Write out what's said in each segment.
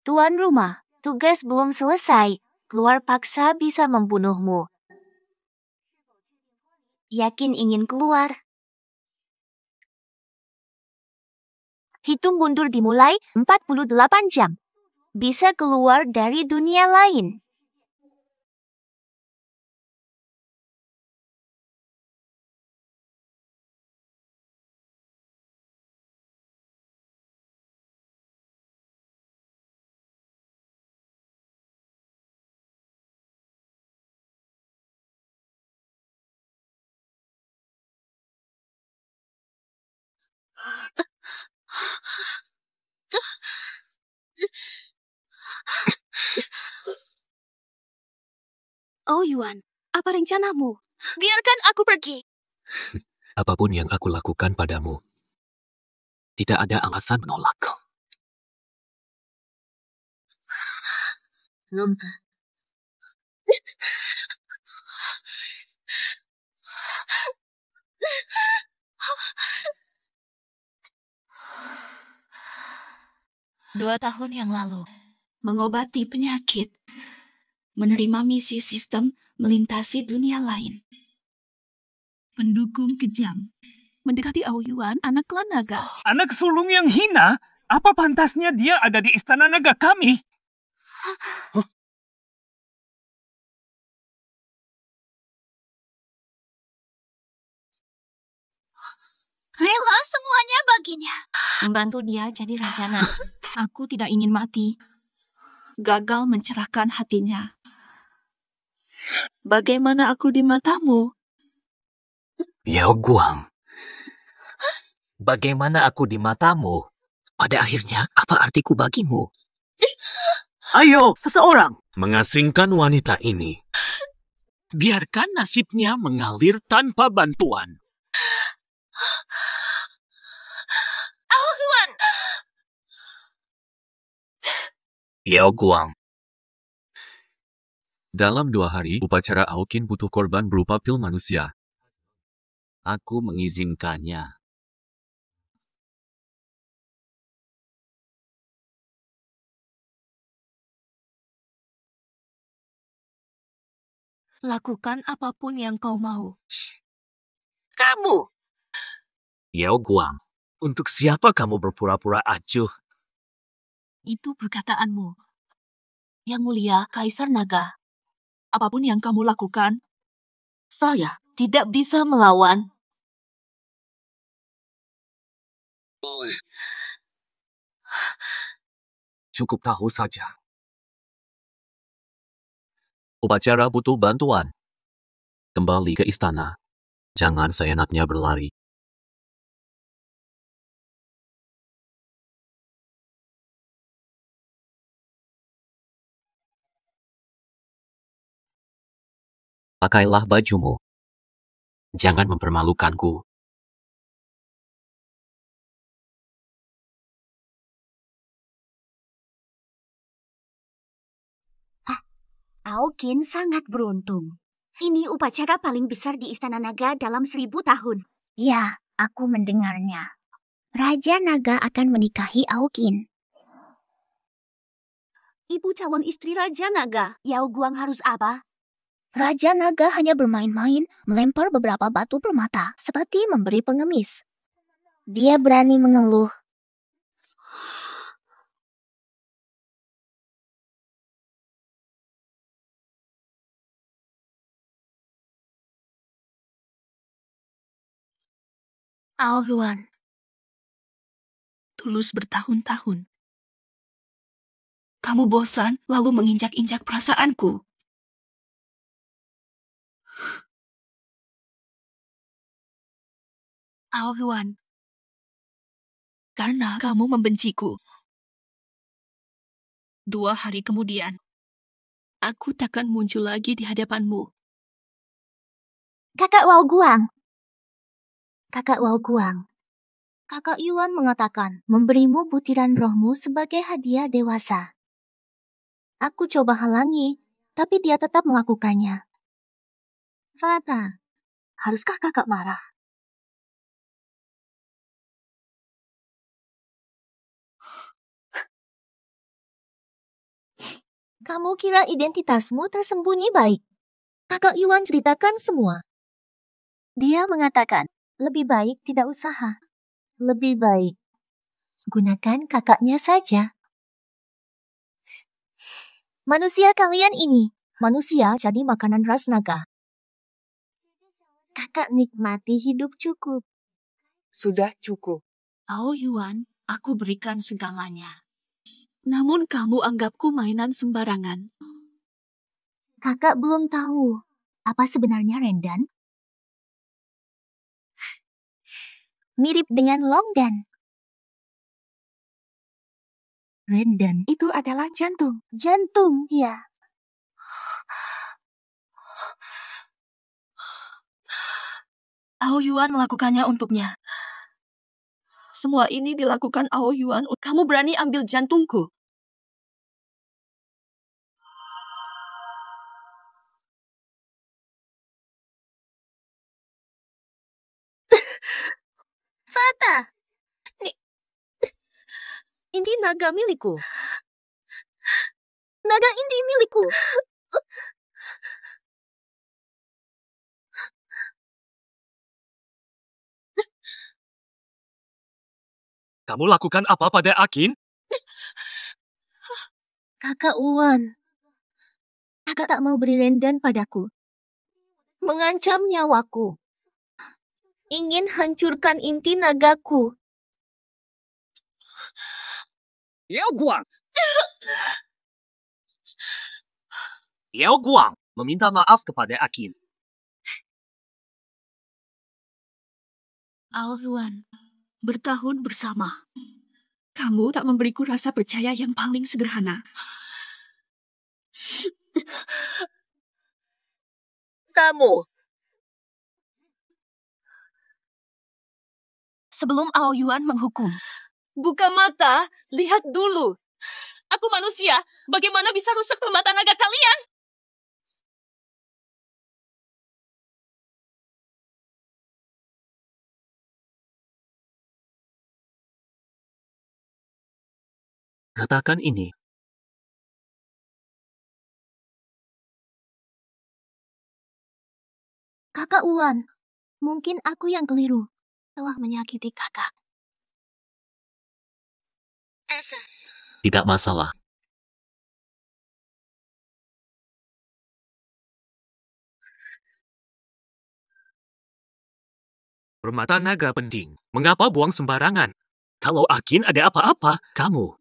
Tuan rumah, tugas belum selesai. Keluar paksa bisa membunuhmu. Yakin ingin keluar? Hitung mundur dimulai 48 jam. Bisa keluar dari dunia lain. Oh Yuan, apa rencanamu? Biarkan aku pergi. Apapun yang aku lakukan padamu, tidak ada alasan menolak. Lumpa. Dua tahun yang lalu, mengobati penyakit, menerima misi sistem melintasi dunia lain. Pendukung kejam, mendekati Aoyuan, anak klan naga. Anak sulung yang hina? Apa pantasnya dia ada di istana naga kami? Rela semuanya baginya. Membantu dia jadi raja naga. Aku tidak ingin mati. Gagal mencerahkan hatinya. Bagaimana aku di matamu? Yao Guang, bagaimana aku di matamu? Pada akhirnya, apa artiku bagimu? Ayo, seseorang! Mengasingkan wanita ini. Biarkan nasibnya mengalir tanpa bantuan. Aoyuan! Yao Guang. Dalam 2 hari, upacara Aokin butuh korban berupa pil manusia. Aku mengizinkannya. Lakukan apapun yang kau mau. Kamu! Yao Guang, untuk siapa kamu berpura-pura acuh? Itu perkataanmu. Yang mulia, Kaisar Naga. Apapun yang kamu lakukan, saya tidak bisa melawan. Cukup tahu saja. Upacara butuh bantuan. Kembali ke istana. Jangan seenaknya berlari. Pakailah bajumu. Jangan mempermalukanku. Aokin sangat beruntung. Ini upacara paling besar di Istana Naga dalam 1000 tahun. Ya, aku mendengarnya. Raja Naga akan menikahi Aokin. Ibu calon istri Raja Naga, Yao Guang harus apa? Raja Naga hanya bermain-main, melempar beberapa batu permata, seperti memberi pengemis. Dia berani mengeluh. Aoyuan. Tulus bertahun-tahun. Kamu bosan lalu menginjak-injak perasaanku. Aoyuan. Karena kamu membenciku. 2 hari kemudian, aku takkan muncul lagi di hadapanmu. Kakak Wao Guang. Kakak Wao Guang. Kakak Yuan mengatakan memberimu butiran rohmu sebagai hadiah dewasa. Aku coba halangi, tapi dia tetap melakukannya. Fata, haruskah kakak marah? Kamu kira identitasmu tersembunyi baik? Kakak Yuan ceritakan semua. Dia mengatakan, lebih baik tidak usaha. Lebih baik gunakan kakaknya saja. Manusia kalian ini, manusia jadi makanan ras naga. Kakak nikmati hidup cukup. Sudah cukup. Ao Yuan, aku berikan segalanya. Namun kamu anggapku mainan sembarangan. Kakak belum tahu apa sebenarnya Rendan. Mirip dengan Longdan. Rendan itu adalah jantung. Jantung, ya. Ao Yuan melakukannya untuknya. Semua ini dilakukan Ao Yuan. Kamu berani ambil jantungku? Fata! Ini naga milikku. Naga ini milikku. Kamu lakukan apa pada Akin? Kakak Uwan. Kakak tak mau beri Rendan padaku. Mengancam nyawaku. Ingin hancurkan inti nagaku. Yao Guang! Yao Guang meminta maaf kepada Akin. Ao Yuan, bertahun bersama. Kamu tak memberiku rasa percaya yang paling sederhana. Kamu. Sebelum Ao Yuan menghukum, buka mata, lihat dulu. Aku manusia, bagaimana bisa rusak permata naga kalian? Ratakan ini. Kakak Uwan, mungkin aku yang keliru. Telah menyakiti kakak. Tidak masalah. Permata naga penting. Mengapa buang sembarangan? Kalau Akin ada apa-apa, kamu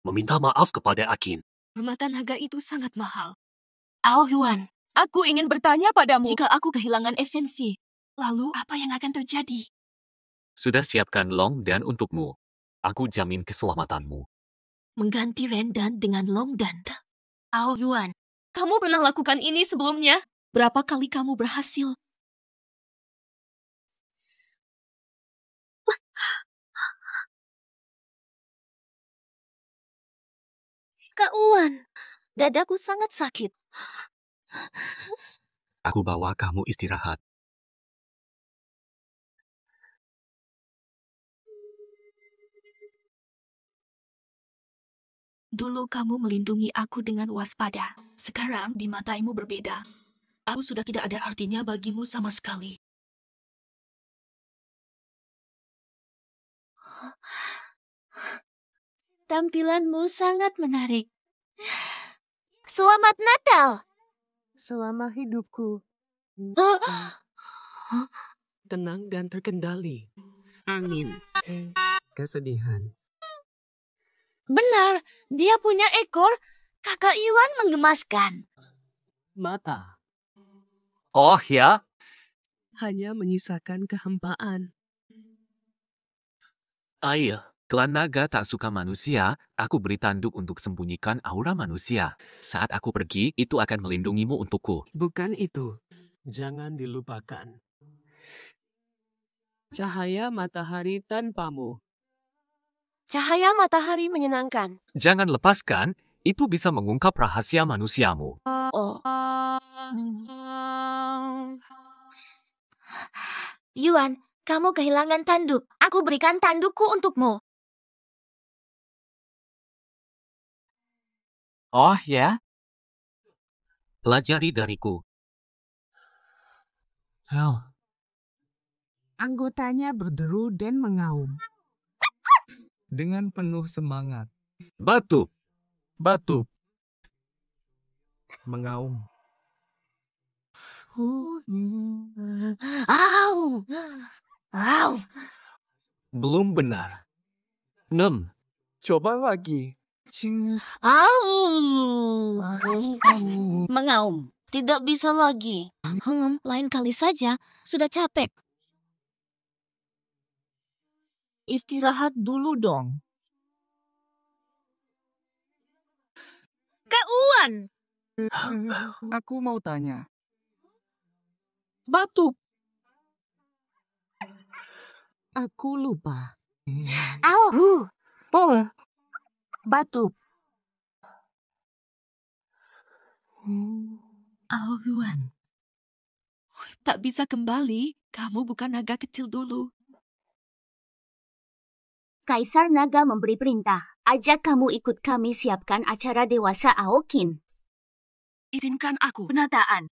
meminta maaf kepada Akin. Permata naga itu sangat mahal. Ao Yuan, aku ingin bertanya padamu. Jika aku kehilangan esensi, lalu apa yang akan terjadi? Sudah siapkan Longdan untukmu. Aku jamin keselamatanmu. Mengganti Rendan dengan Longdan. Ao Yuan, kamu pernah lakukan ini sebelumnya? Berapa kali kamu berhasil? Kak Uwan, dadaku sangat sakit. Aku bawa kamu istirahat. Dulu kamu melindungi aku dengan waspada. Sekarang di matamu berbeda. Aku sudah tidak ada artinya bagimu sama sekali. Tampilanmu sangat menarik. Selamat Natal! Selama hidupku. Tenang dan terkendali. Angin. Kesedihan. Benar, dia punya ekor. Kakak Iwan menggemaskan. Mata. Oh ya? Hanya menyisakan kehampaan. Air, klan naga tak suka manusia, aku beri tanduk untuk sembunyikan aura manusia. Saat aku pergi, itu akan melindungimu untukku. Bukan itu. Jangan dilupakan. Cahaya matahari tanpamu. Cahaya matahari menyenangkan. Jangan lepaskan, itu bisa mengungkap rahasia manusiamu. Oh. Yuan, kamu kehilangan tanduk. Aku berikan tandukku untukmu. Oh ya? Pelajari dariku. Hel. Anggotanya berderu dan mengaum. Dengan penuh semangat. Batu. Batu. Mengaum. Au! Au! Belum benar. 6. Coba lagi. Au! Mengaum. Tidak bisa lagi. Lain kali saja. Sudah capek. Istirahat dulu dong. Kak Uwan! Aku mau tanya. Batu. Aku lupa. Au! Batu. Awan. Tak bisa kembali. Kamu bukan naga kecil dulu. Kaisar Naga memberi perintah. Ajak kamu ikut kami siapkan acara dewasa Aokin. Izinkan aku penataan.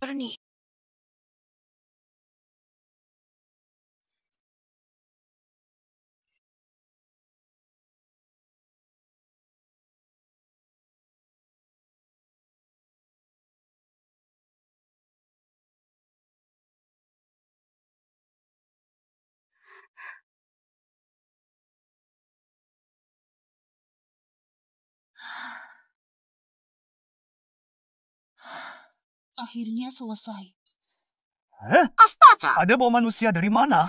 Berni. Akhirnya selesai. Ada bau manusia dari mana?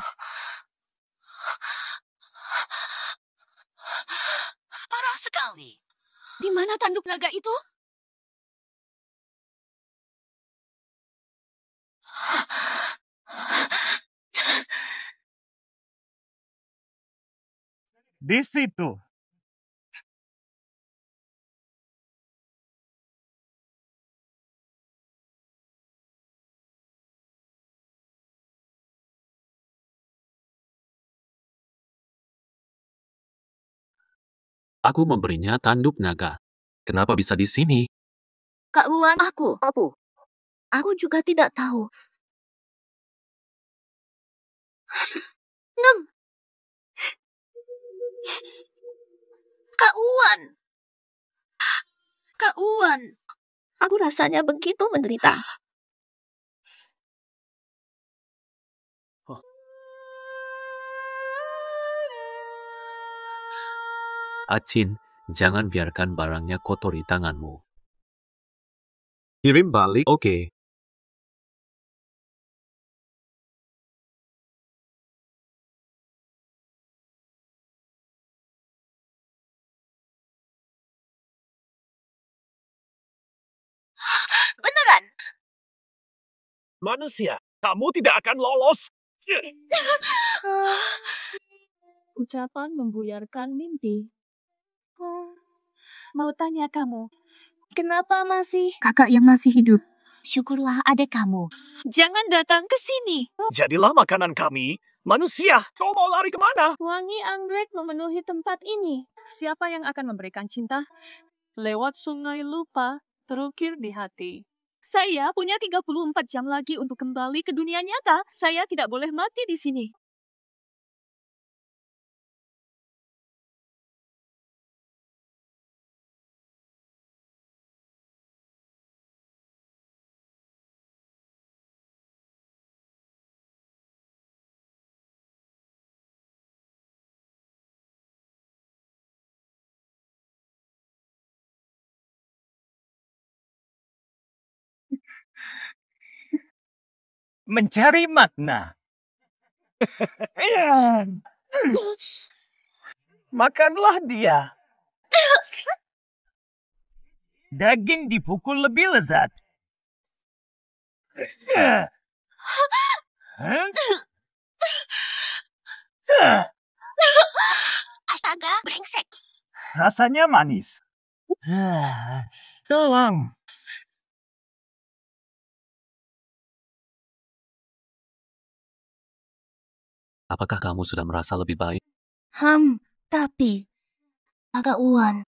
Parah sekali. Di mana tanduk naga itu? Di situ. Aku memberinya tanduk naga. Kenapa bisa di sini? Kak Uwan, aku. Aku juga tidak tahu. 6. Kak Uwan. Kak Uwan. Aku rasanya begitu menderita. Acin, jangan biarkan barangnya kotori tanganmu. Kirim balik, oke. Beneran. Manusia, kamu tidak akan lolos. Ucapan membuyarkan mimpi. Mau tanya kamu, kenapa masih... Kakak yang masih hidup. Syukurlah adik kamu. Jangan datang ke sini. Jadilah makanan kami. Manusia, kau mau lari kemana? Wangi anggrek memenuhi tempat ini. Siapa yang akan memberikan cinta? Lewat sungai lupa, terukir di hati. Saya punya 34 jam lagi untuk kembali ke dunia nyata. Saya tidak boleh mati di sini. Mencari makna. Makanlah dia. Daging dipukul lebih lezat. Astaga, brengsek. Rasanya manis. Tolong. Apakah kamu sudah merasa lebih baik? Tapi, Kakak Uwan,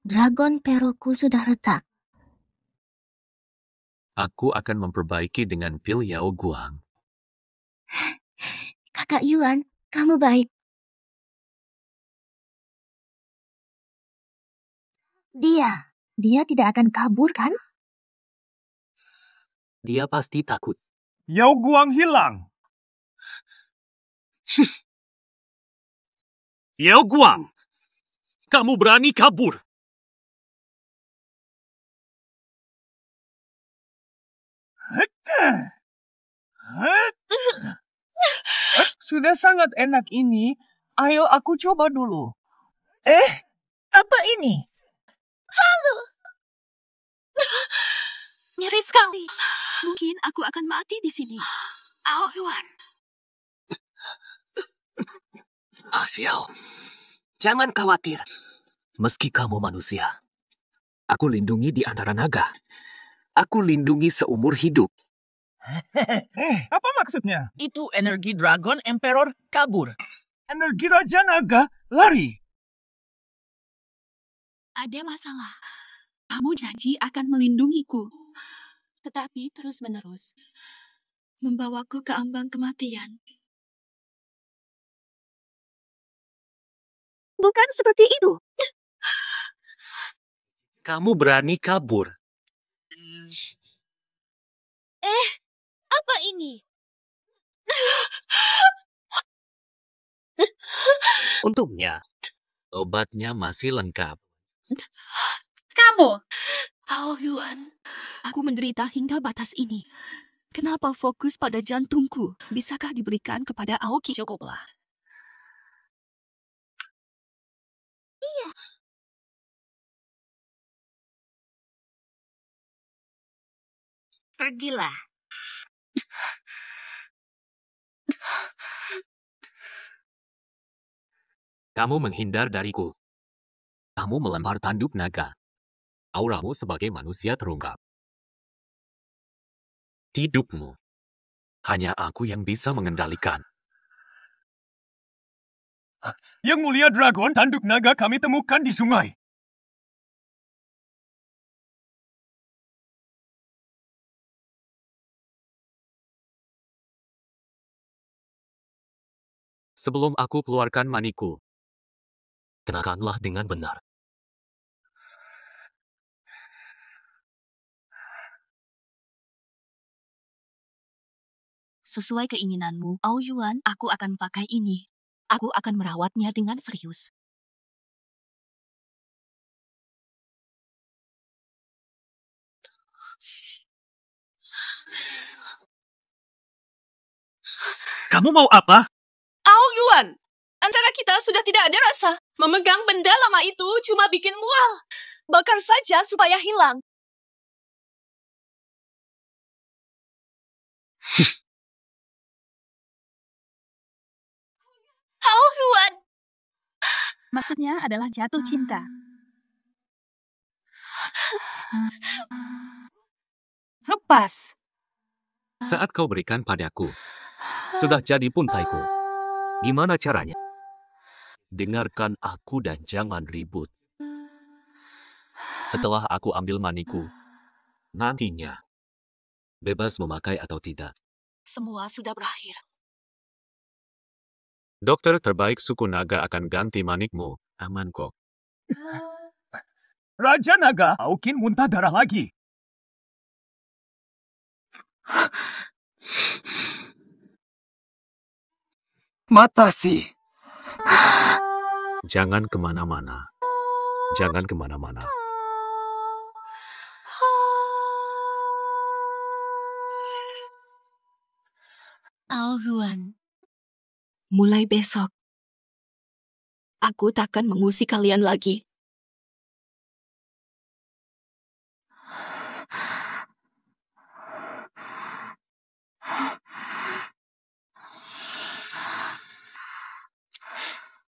dragon peroku sudah retak. Aku akan memperbaiki dengan pil Yao Guang. Kakak Yuan, kamu baik. Dia tidak akan kabur, kan? Dia pasti takut. Yao Guang hilang. Yao Guang, kamu berani kabur. Sudah sangat enak ini. Ayo aku coba dulu. Apa ini? Nyeri sekali. Mungkin aku akan mati di sini. Ao Yuan. Afiao, jangan khawatir. Meski kamu manusia, aku lindungi di antara naga. Aku lindungi seumur hidup. Apa maksudnya? Itu energi Dragon Emperor kabur. Energi Raja Naga lari. Ada masalah. Kamu janji akan melindungiku. Tetapi terus-menerus membawaku ke ambang kematian. Bukan seperti itu. Kamu berani kabur. Apa ini? Untungnya, obatnya masih lengkap. Kamu! Ao Yuan, aku menderita hingga batas ini. Kenapa fokus pada jantungku? Bisakah diberikan kepada Aoki? Cukuplah. Pergilah. Kamu menghindar dariku. Kamu melempar tanduk naga. Auramu sebagai manusia terungkap. Hidupmu. Hanya aku yang bisa mengendalikan. Yang mulia Dragon, tanduk naga kami temukan di sungai. Sebelum aku keluarkan maniku, kenakanlah dengan benar. Sesuai keinginanmu, Ao Yuan, aku akan pakai ini. Aku akan merawatnya dengan serius. Kamu mau apa? Ao Yuan, antara kita sudah tidak ada rasa. Memegang benda lama itu cuma bikin mual. Bakar saja supaya hilang. Ao Yuan. Maksudnya adalah jatuh cinta. Lepas. Saat kau berikan padaku, sudah jadi puntaiku. Gimana caranya? Dengarkan aku dan jangan ribut. Setelah aku ambil maniku, nantinya, bebas memakai atau tidak. Semua sudah berakhir. Dokter terbaik suku naga akan ganti manikmu. Aman kok. Raja Naga, Aokin muntah darah lagi. Mata sih. Jangan kemana-mana. Jangan kemana-mana. Ao Yuan, mulai besok, aku takkan mengusik kalian lagi.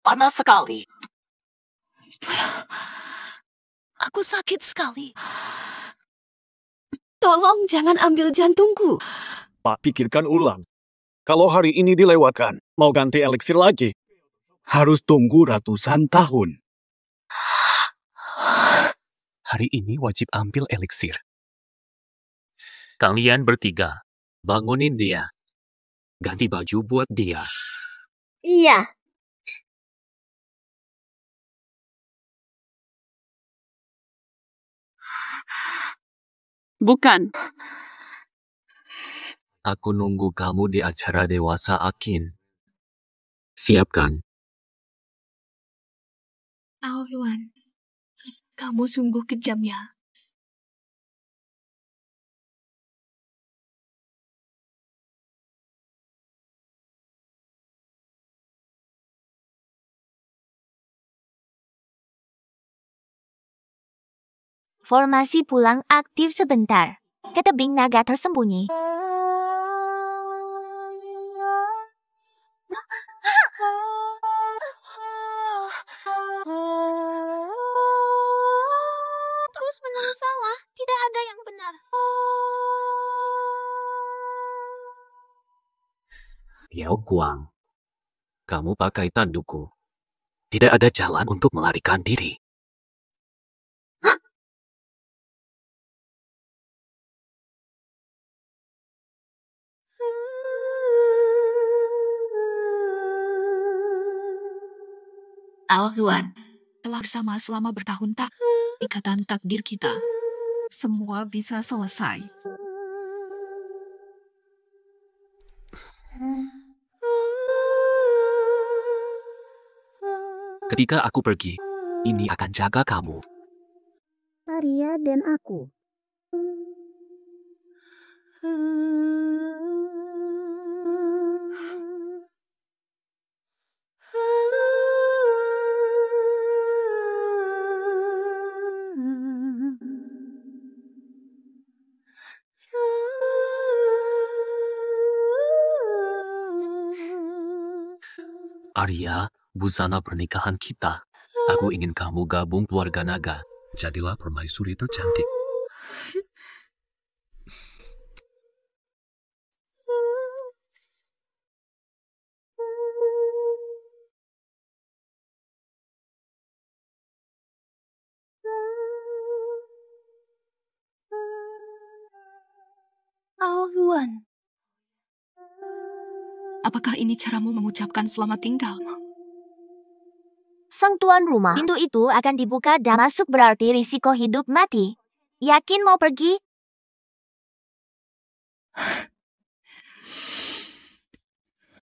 Panas sekali. Aku sakit sekali. Tolong jangan ambil jantungku. Pak, pikirkan ulang. Kalau hari ini dilewatkan, mau ganti eliksir lagi. harus tunggu ratusan tahun. Hari ini wajib ambil eliksir. Kalian bertiga, bangunin dia. Ganti baju buat dia. Iya. Bukan. Aku nunggu kamu di acara dewasa Akin. Siapkan. Ao Yuan, kamu sungguh kejam ya. Formasi pulang aktif sebentar. Ke tebing naga tersembunyi. Terus meneru salah, tidak ada yang benar. Yao Guang, kamu pakai tandukku. Tidak ada jalan untuk melarikan diri. Ao Yuan, telah bersama selama bertahun-tahun. Ikatan takdir kita. Semua bisa selesai. Ketika aku pergi, ini akan jaga kamu. Maria dan aku. Arya, busana pernikahan kita. Aku ingin kamu gabung keluarga naga. Jadilah permaisuri tercantik. Ao Yuan, apakah ini caramu mengucapkan selamat tinggal? Sang tuan rumah, pintu itu akan dibuka dan masuk berarti risiko hidup mati. Yakin mau pergi?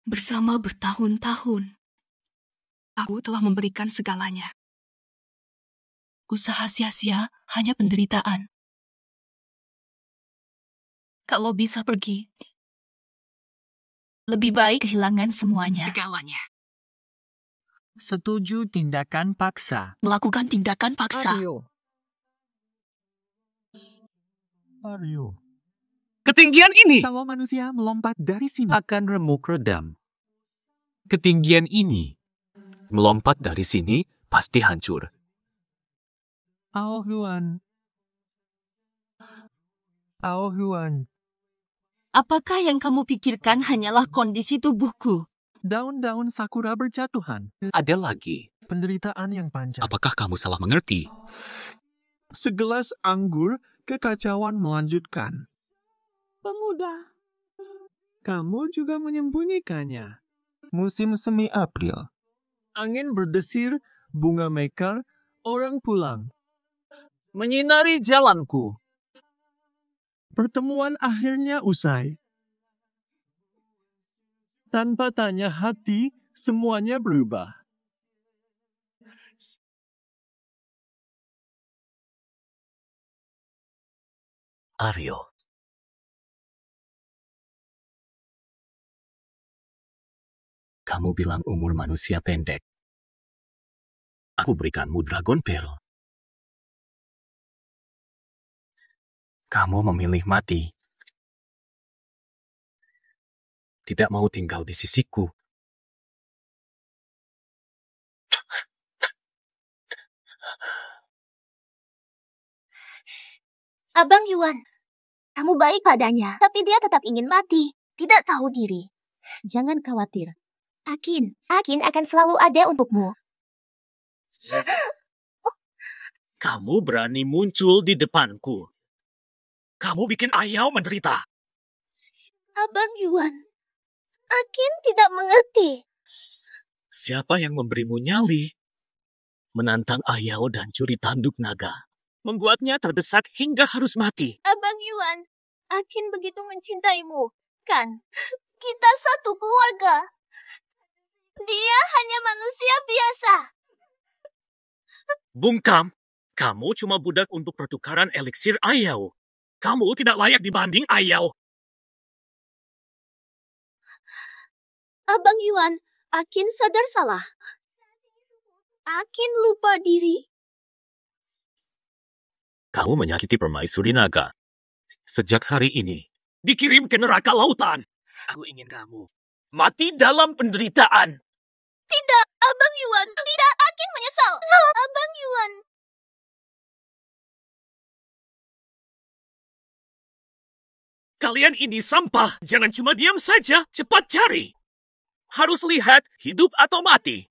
Bersama bertahun-tahun, aku telah memberikan segalanya. Usaha sia-sia hanya penderitaan. Kalau bisa pergi, lebih baik kehilangan semuanya. Segalanya. Setuju tindakan paksa. Melakukan tindakan paksa. Aryo. Ketinggian ini Kalau manusia melompat dari sini, Akan remuk redam. Ketinggian ini. Melompat dari sini pasti hancur. Ao Huan. Ao Huan. Apakah yang kamu pikirkan hanyalah kondisi tubuhku? Daun-daun sakura berjatuhan. Ada lagi. Penderitaan yang panjang. Apakah kamu salah mengerti? Segelas anggur, kekacauan melanjutkan. Pemuda. Kamu juga menyembunyikannya. Musim semi April. Angin berdesir, bunga mekar, orang pulang. Menyinari jalanku. Pertemuan akhirnya usai. Tanpa tanya hati, semuanya berubah. Aryo. Kamu bilang umur manusia pendek. Aku berikanmu Dragon Pearl. Kamu memilih mati. Tidak mau tinggal di sisiku. Abang Yuan, kamu baik padanya, tapi dia tetap ingin mati. Tidak tahu diri. Jangan khawatir. Akin akan selalu ada untukmu. Kamu berani muncul di depanku. Kamu bikin Ayau menderita. Abang Yuan, Akin tidak mengerti. Siapa yang memberimu nyali? Menantang Ayau dan curi tanduk naga. Membuatnya terdesak hingga harus mati. Abang Yuan, Akin begitu mencintaimu, kan? Kita satu keluarga. Dia hanya manusia biasa. Bungkam, kamu cuma budak untuk pertukaran eliksir Ayau. Kamu tidak layak dibanding Ayau. Abang Yuan, Akin sadar salah. Akin lupa diri. Kamu menyakiti permaisuri naga. Sejak hari ini, dikirim ke neraka lautan. Aku ingin kamu mati dalam penderitaan. Tidak, Abang Yuan. Tidak, Akin menyesal. Abang Yuan. Kalian ini sampah. Jangan cuma diam saja. Cepat cari. Harus lihat hidup atau mati.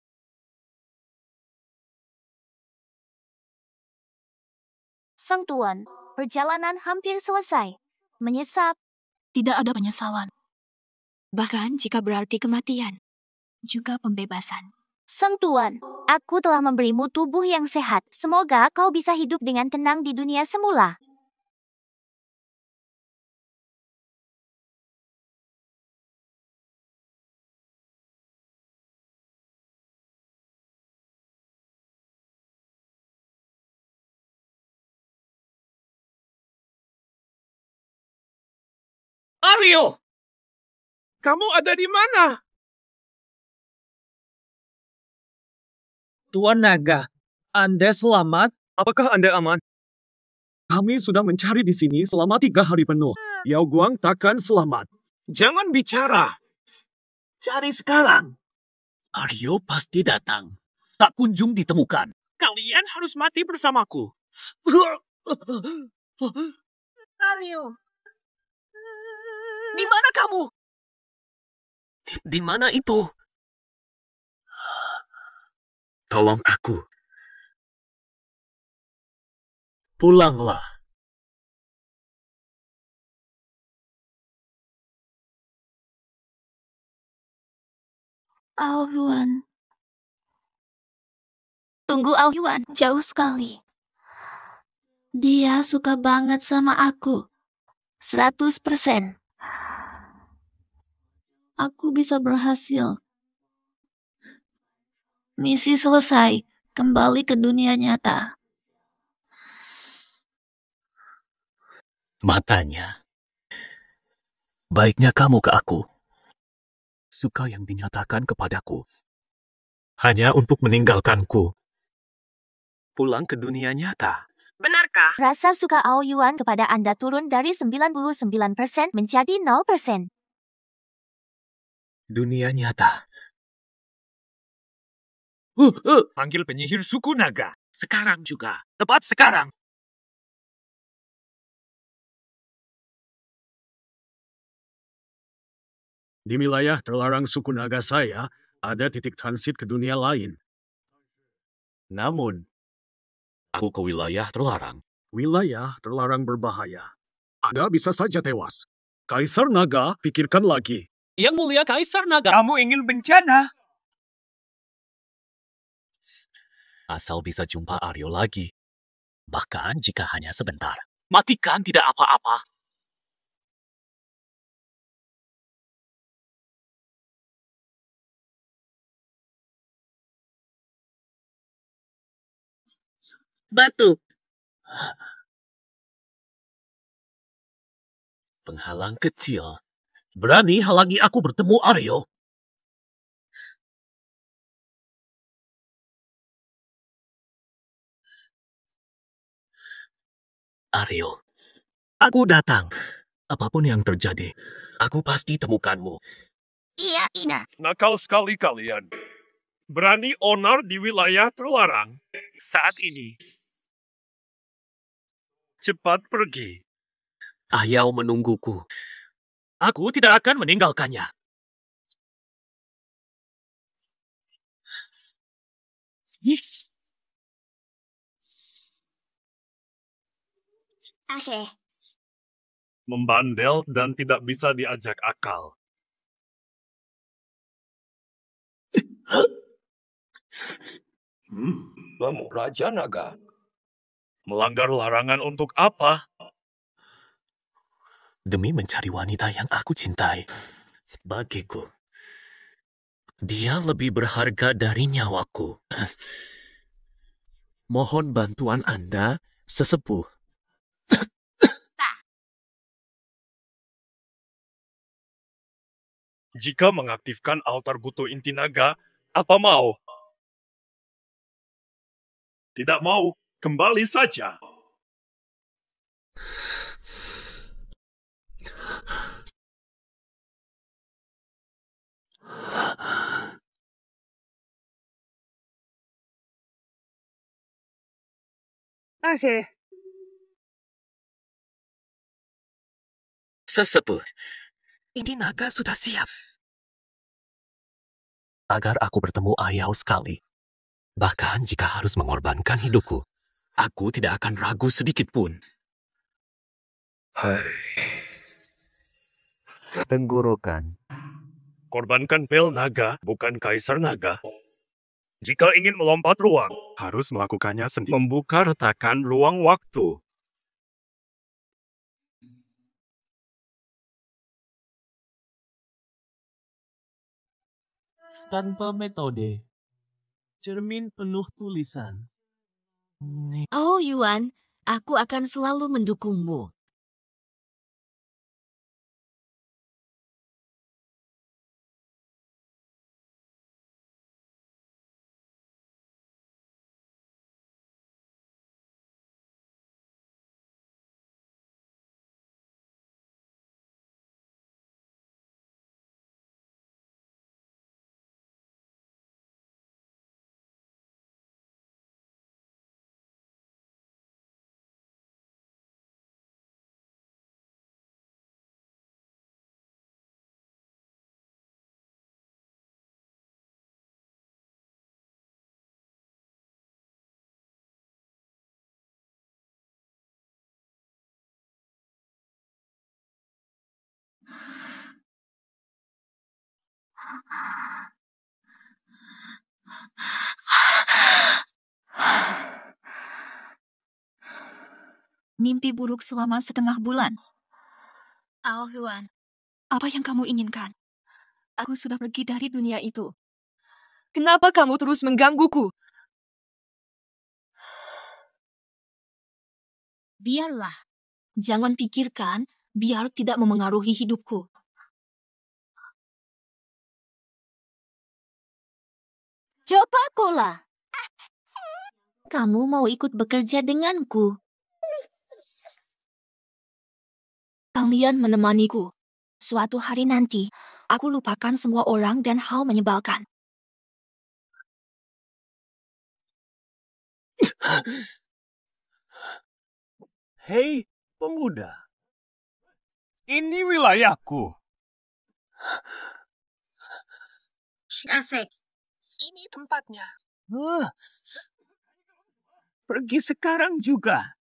Sang Tuan, perjalanan hampir selesai. Menyesap. Tidak ada penyesalan. Bahkan jika berarti kematian, juga pembebasan. Sang Tuan, aku telah memberimu tubuh yang sehat. Semoga kau bisa hidup dengan tenang di dunia semula. Aryo! Kamu ada di mana? Tuan Naga, Anda selamat? Apakah Anda aman? Kami sudah mencari di sini selama 3 hari penuh. Yao Guang takkan selamat. Jangan bicara. Cari sekarang. Aryo pasti datang. Tak kunjung ditemukan. Kalian harus mati bersamaku. Aryo. Di mana kamu? Di mana itu? Tolong aku. Pulanglah. Ao Yuan. Tunggu, Ao Yuan. Jauh sekali. Dia suka banget sama aku. 100%. Aku bisa berhasil. Misi selesai. Kembali ke dunia nyata. Matanya. Baiknya kamu ke aku. Suka yang dinyatakan kepadaku. Hanya untuk meninggalkanku. Pulang ke dunia nyata. Benarkah? Rasa suka Ao Yuan kepada Anda turun dari 99% menjadi 0%. Dunia nyata. Panggil penyihir suku naga. Sekarang juga. Tepat sekarang. Di wilayah terlarang suku naga saya, ada titik transit ke dunia lain. Namun, aku ke wilayah terlarang. Wilayah terlarang berbahaya. Anda bisa saja tewas. Kaisar Naga, pikirkan lagi. Yang mulia Kaisar Naga. Kamu ingin bencana? Asal bisa jumpa Aryo lagi. Bahkan jika hanya sebentar. Matikan tidak apa-apa. Batu. Penghalang kecil. Berani halangi aku bertemu Aryo? Aryo, aku datang. Apapun yang terjadi, aku pasti temukanmu. Iya, Ina. Nakal sekali kalian. Berani onar di wilayah terlarang. Saat ini. Cepat pergi. Ayau menungguku. Aku tidak akan meninggalkannya. Oke. Membandel dan tidak bisa diajak akal. Kamu Raja Naga. Melanggar larangan untuk apa? Demi mencari wanita yang aku cintai. Bagiku, dia lebih berharga dari nyawaku. Mohon bantuan Anda, sesepuh. Jika mengaktifkan altar butuh inti naga, apa mau? Tidak mau, kembali saja. Oke. Sesepuh, inti naga sudah siap. Agar aku bertemu Ayao sekali. Bahkan jika harus mengorbankan hidupku, aku tidak akan ragu sedikit pun. Tenggorokan. Korbankan pel naga, bukan kaisar naga. Jika ingin melompat ruang, Harus melakukannya sendiri. membuka retakan ruang waktu. Tanpa metode. Cermin penuh tulisan. Oh Yuan, aku akan selalu mendukungmu. Mimpi buruk selama setengah bulan. Oh Yuan, apa yang kamu inginkan? Aku sudah pergi dari dunia itu. Kenapa kamu terus menggangguku? Biarlah. Jangan pikirkan, biar tidak memengaruhi hidupku. Coba Kola. Kamu mau ikut bekerja denganku? Kalian menemaniku. Suatu hari nanti, aku lupakan semua orang dan hal menyebalkan. Hei, pemuda. Ini wilayahku. Asik. Ini tempatnya. Pergi sekarang juga.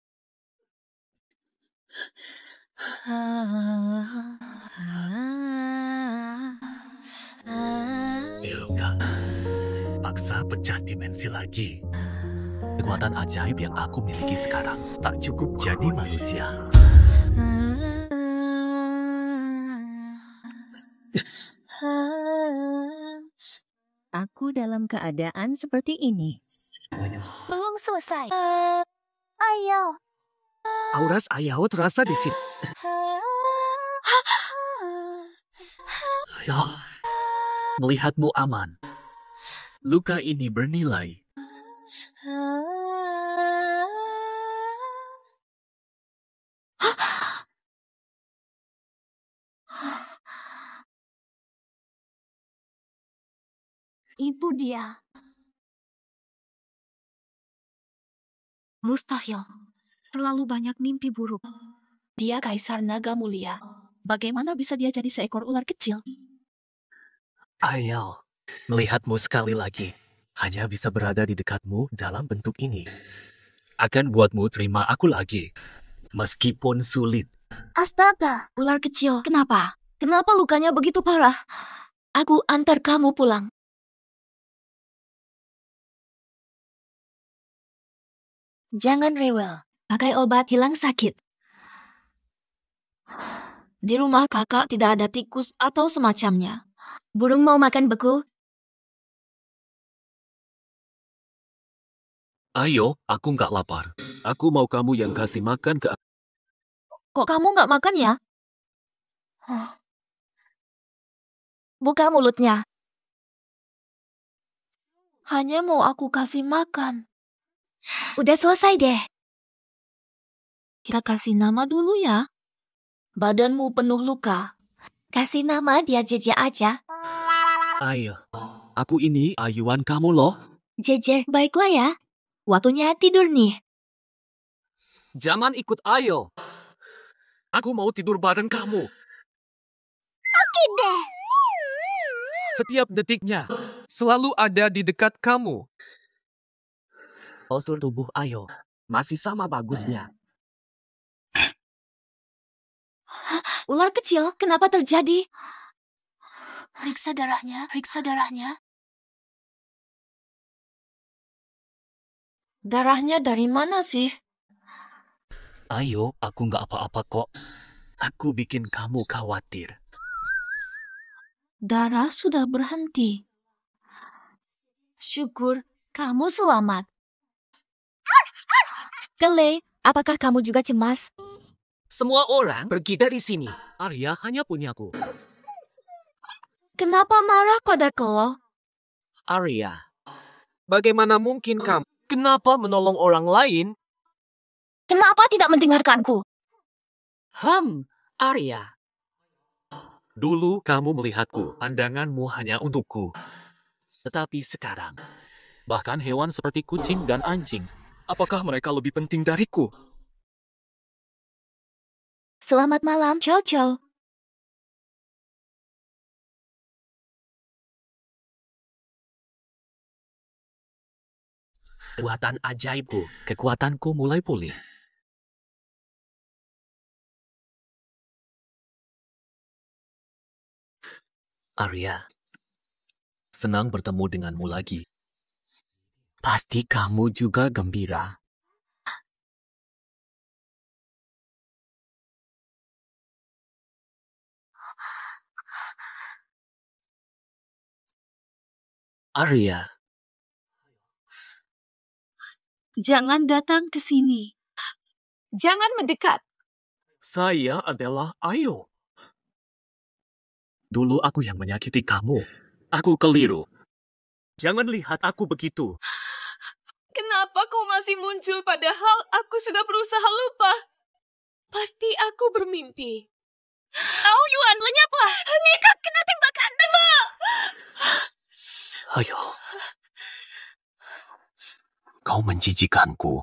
Ilka, paksa pecah dimensi lagi. Kekuatan ajaib yang aku miliki sekarang tak cukup jadi manusia. Aku dalam keadaan seperti ini. Belum selesai. Ayo. Auras Ayao terasa di sini. Ya, melihatmu aman. Luka ini bernilai. Ibu dia. Mustahil. Terlalu banyak mimpi buruk. Dia kaisar naga mulia. Bagaimana bisa dia jadi seekor ular kecil? Ayao, melihatmu sekali lagi. hanya bisa berada di dekatmu dalam bentuk ini. Akan buatmu terima aku lagi, meskipun sulit. Astaga, ular kecil, kenapa? Kenapa lukanya begitu parah? Aku antar kamu pulang. Jangan rewel, pakai obat hilang sakit. Di rumah kakak tidak ada tikus atau semacamnya. Burung mau makan beku? Ayo, aku nggak lapar. Aku mau kamu yang kasih makan ke aku. Kok kamu nggak makan ya? Buka mulutnya. Hanya mau aku kasih makan. Udah selesai deh. Kita kasih nama dulu ya. Badanmu penuh luka. Kasih nama dia Jeje aja. Ayo, aku ini ayuan kamu loh. Jeje, baiklah ya. Waktunya tidur nih. Jangan ikut Ayo. Aku mau tidur bareng kamu. Oke deh. Setiap detiknya selalu ada di dekat kamu. Postur tubuh Ayo masih sama bagusnya. Ular kecil, kenapa terjadi? Periksa darahnya, periksa darahnya. Darahnya dari mana sih? Ayo, aku nggak apa-apa kok. Aku bikin kamu khawatir. Darah sudah berhenti. Syukur kamu selamat. Kele, apakah kamu juga cemas? Semua orang pergi dari sini. Arya hanya punyaku. Kenapa marah padaku? Arya, bagaimana mungkin kamu? Kenapa menolong orang lain? Kenapa tidak mendengarkanku? Arya. Dulu kamu melihatku, pandanganmu hanya untukku. Tetapi sekarang, bahkan hewan seperti kucing dan anjing, apakah mereka lebih penting dariku? Selamat malam, Chow Chow. Kekuatan ajaibku, kekuatanku mulai pulih. Arya, senang bertemu denganmu lagi. Pasti kamu juga gembira. Arya, Jangan datang ke sini. Jangan mendekat. saya adalah Ayo. Dulu aku yang menyakiti kamu. Aku keliru. Jangan lihat aku begitu. Kenapa kau masih muncul padahal aku sudah berusaha lupa? Pasti aku bermimpi. Oh, Yuan, lenyaplah. Nika kena tembakan tembak. Ayo. Kau menjijikanku.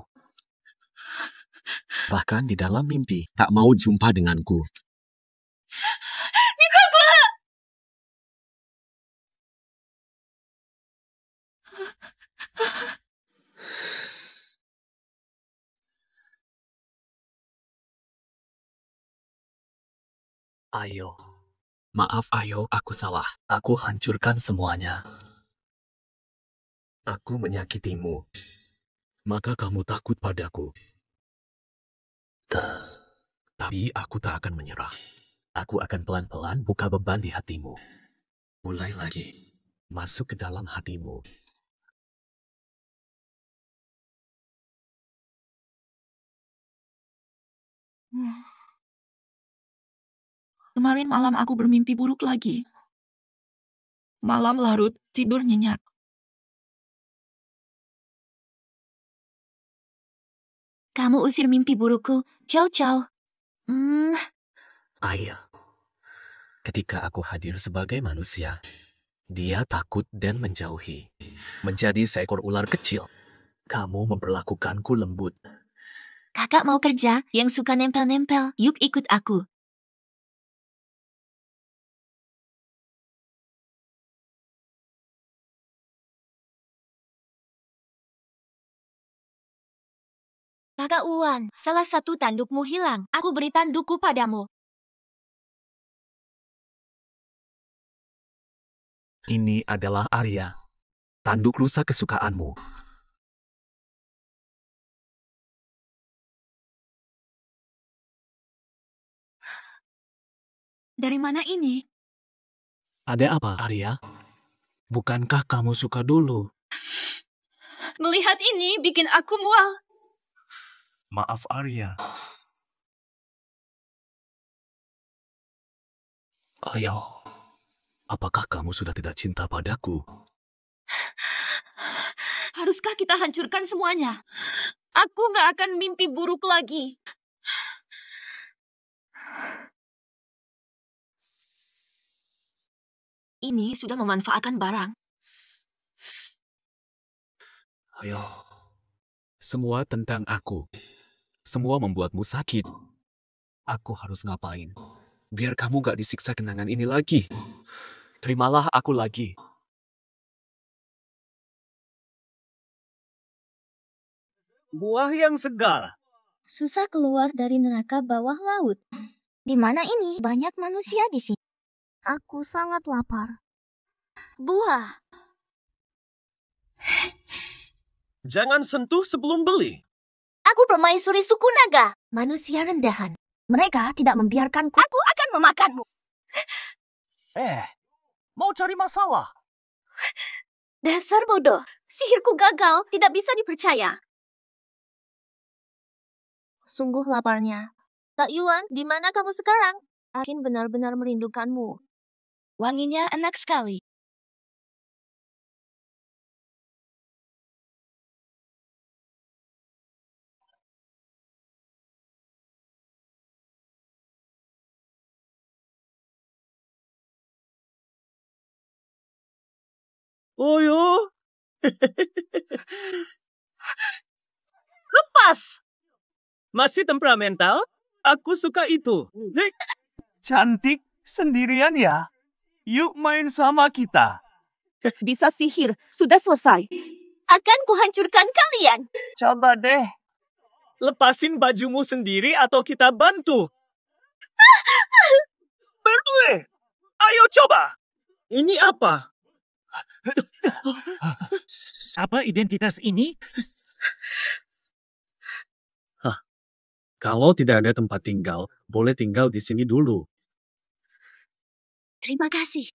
Bahkan di dalam mimpi, tak mau jumpa denganku. Ayo. Maaf Ayo, aku salah. Aku hancurkan semuanya. Aku menyakitimu. Maka kamu takut padaku. Tapi aku tak akan menyerah. Aku akan pelan-pelan buka beban di hatimu. Mulai lagi. Masuk ke dalam hatimu. Kemarin malam aku bermimpi buruk lagi. Malam larut, tidur nyenyak. Kamu usir mimpi burukku, Chow Chow. Ayah, ketika aku hadir sebagai manusia, dia takut dan menjauhi. Menjadi seekor ular kecil. Kamu memperlakukanku lembut. Kakak mau kerja yang suka nempel-nempel. Yuk ikut aku. Kakak Uwan, salah satu tandukmu hilang. Aku beri tandukku padamu. Ini adalah Arya, tanduk rusa kesukaanmu. Dari mana ini? Ada apa, Arya? Bukankah kamu suka dulu? Melihat ini bikin aku mual. Maaf, Arya. Ayo, apakah kamu sudah tidak cinta padaku? Haruskah kita hancurkan semuanya? Aku nggak akan mimpi buruk lagi. Ini sudah memanfaatkan barang. Ayo, semua tentang aku. Semua membuatmu sakit. Aku harus ngapain? Biar kamu gak disiksa kenangan ini lagi. Terimalah aku lagi. Buah yang segar. Susah keluar dari neraka bawah laut. Di mana ini? Banyak manusia di sini. Aku sangat lapar. Buah. Jangan sentuh sebelum beli. Aku permaisuri suku naga. Manusia rendahan. Mereka tidak membiarkanku. Aku akan memakanmu. Mau cari masalah? Dasar bodoh. Sihirku gagal. Tidak bisa dipercaya. Sungguh laparnya. Kak Yuan, di mana kamu sekarang? Akin benar-benar merindukanmu. Wanginya enak sekali. Oh yo. Lepas. Masih temperamental? Aku suka itu. Cantik sendirian ya? Yuk main sama kita. Bisa sihir, sudah selesai. Akan kuhancurkan kalian. Coba deh. Lepasin bajumu sendiri atau kita bantu. Berdua. Ayo coba. Ini apa? Apa identitas ini? Kalau tidak ada tempat tinggal, boleh tinggal di sini dulu. Terima kasih.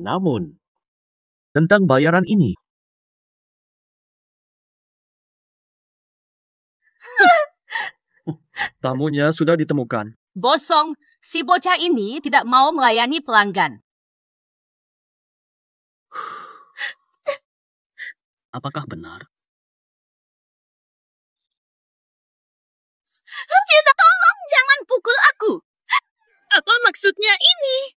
Namun, tentang bayaran ini. Tamunya sudah ditemukan. Bosong, si bocah ini tidak mau melayani pelanggan. Apakah benar? Minta tolong, jangan pukul aku. Apa maksudnya ini?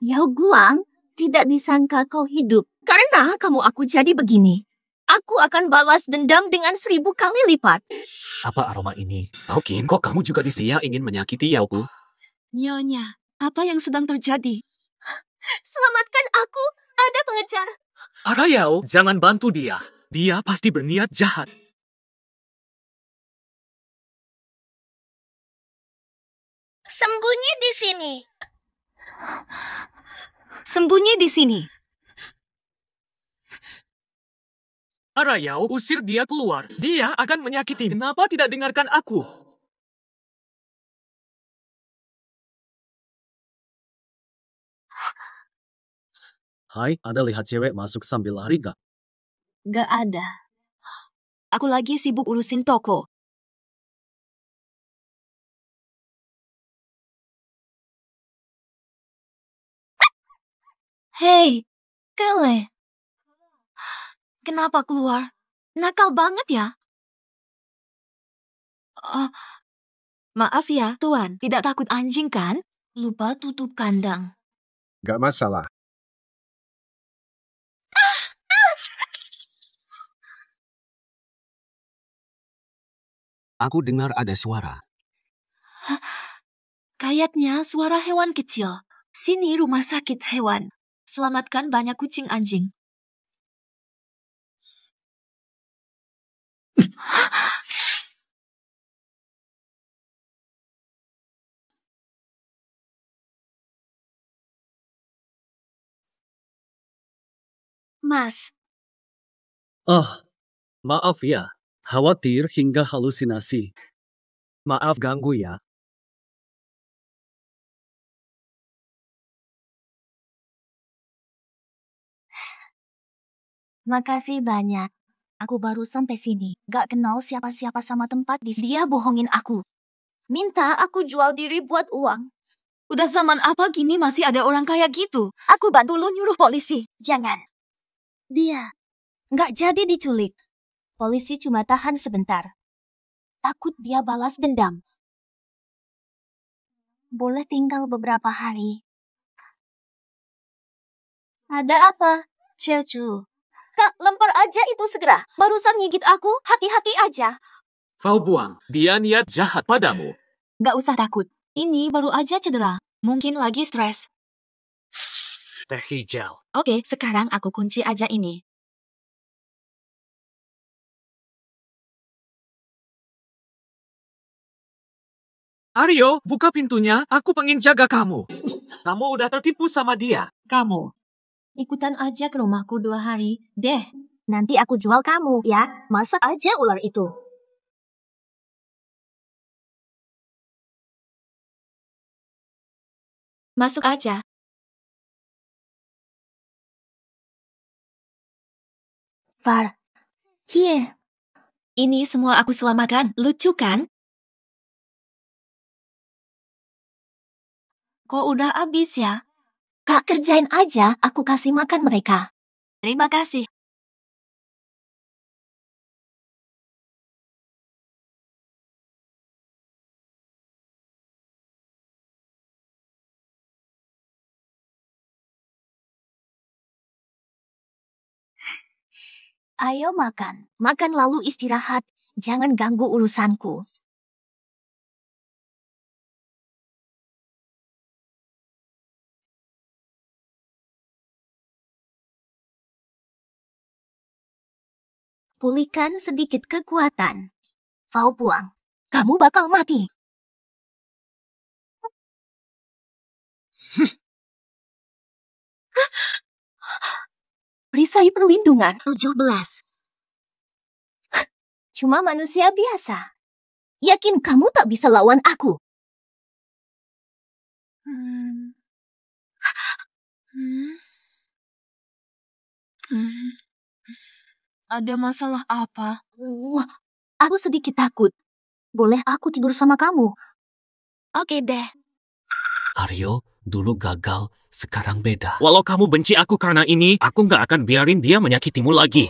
Yao Guang, tidak disangka kau hidup. Karena kamu aku jadi begini. Aku akan balas dendam dengan 1000 kali lipat. Apa aroma ini? Aokin, kok kamu juga disia ingin menyakiti Yaoku? Nyonya, apa yang sedang terjadi? Selamatkan aku, ada pengejar. Arayao, jangan bantu dia. Dia pasti berniat jahat. Sembunyi di sini. Sembunyi di sini. Arayao, usir dia keluar. Dia akan menyakiti. Kenapa tidak dengarkan aku? Hai, ada lihat cewek masuk sambil lari gak? Gak ada. Aku lagi sibuk urusin toko. Hei, Kele. Kenapa keluar? Nakal banget ya. Maaf ya, Tuan. Tidak takut anjing kan? Lupa tutup kandang. Gak masalah. Aku dengar ada suara. Kayaknya suara hewan kecil. Sini rumah sakit hewan. selamatkan banyak kucing anjing. Mas, Oh, maaf ya. Khawatir hingga halusinasi. Maaf ganggu ya. Makasih banyak. Aku baru sampai sini. Gak kenal siapa-siapa sama tempat di dia bohongin aku. Minta aku jual diri buat uang. udah zaman apa gini masih ada orang kayak gitu? Aku bantu lu nyuruh polisi. Jangan. Dia gak jadi diculik. Polisi cuma tahan sebentar. Takut dia balas dendam. Boleh tinggal beberapa hari. Ada apa, Cecu? Kak, lempar aja itu segera. Barusan ngigit aku, hati-hati aja. Kau buang, dia niat jahat padamu. Gak usah takut. Ini baru aja cedera. Mungkin lagi stres. Teh hijau. Oke, sekarang aku kunci aja ini. Aryo, buka pintunya. Aku pengen jaga kamu. Kamu udah tertipu sama dia. Kamu, ikutan aja ke rumahku 2 hari, deh. Nanti aku jual kamu, ya. Masak aja ular itu. Masuk aja. Far. Here. Ini semua aku selamatkan. Lucu kan? Kok udah habis ya? Kak, kerjain aja. Aku kasih makan mereka. Terima kasih. Ayo makan. Makan lalu istirahat. Jangan ganggu urusanku. Pulihkan sedikit kekuatan. Kau buang. Kamu bakal mati. Perisai perlindungan 17. Cuma manusia biasa. Yakin kamu tak bisa lawan aku? Ada masalah apa? Aku sedikit takut. Boleh aku tidur sama kamu? Oke deh. Aryo, dulu gagal, sekarang beda. Walau kamu benci aku karena ini, aku nggak akan biarin dia menyakitimu lagi.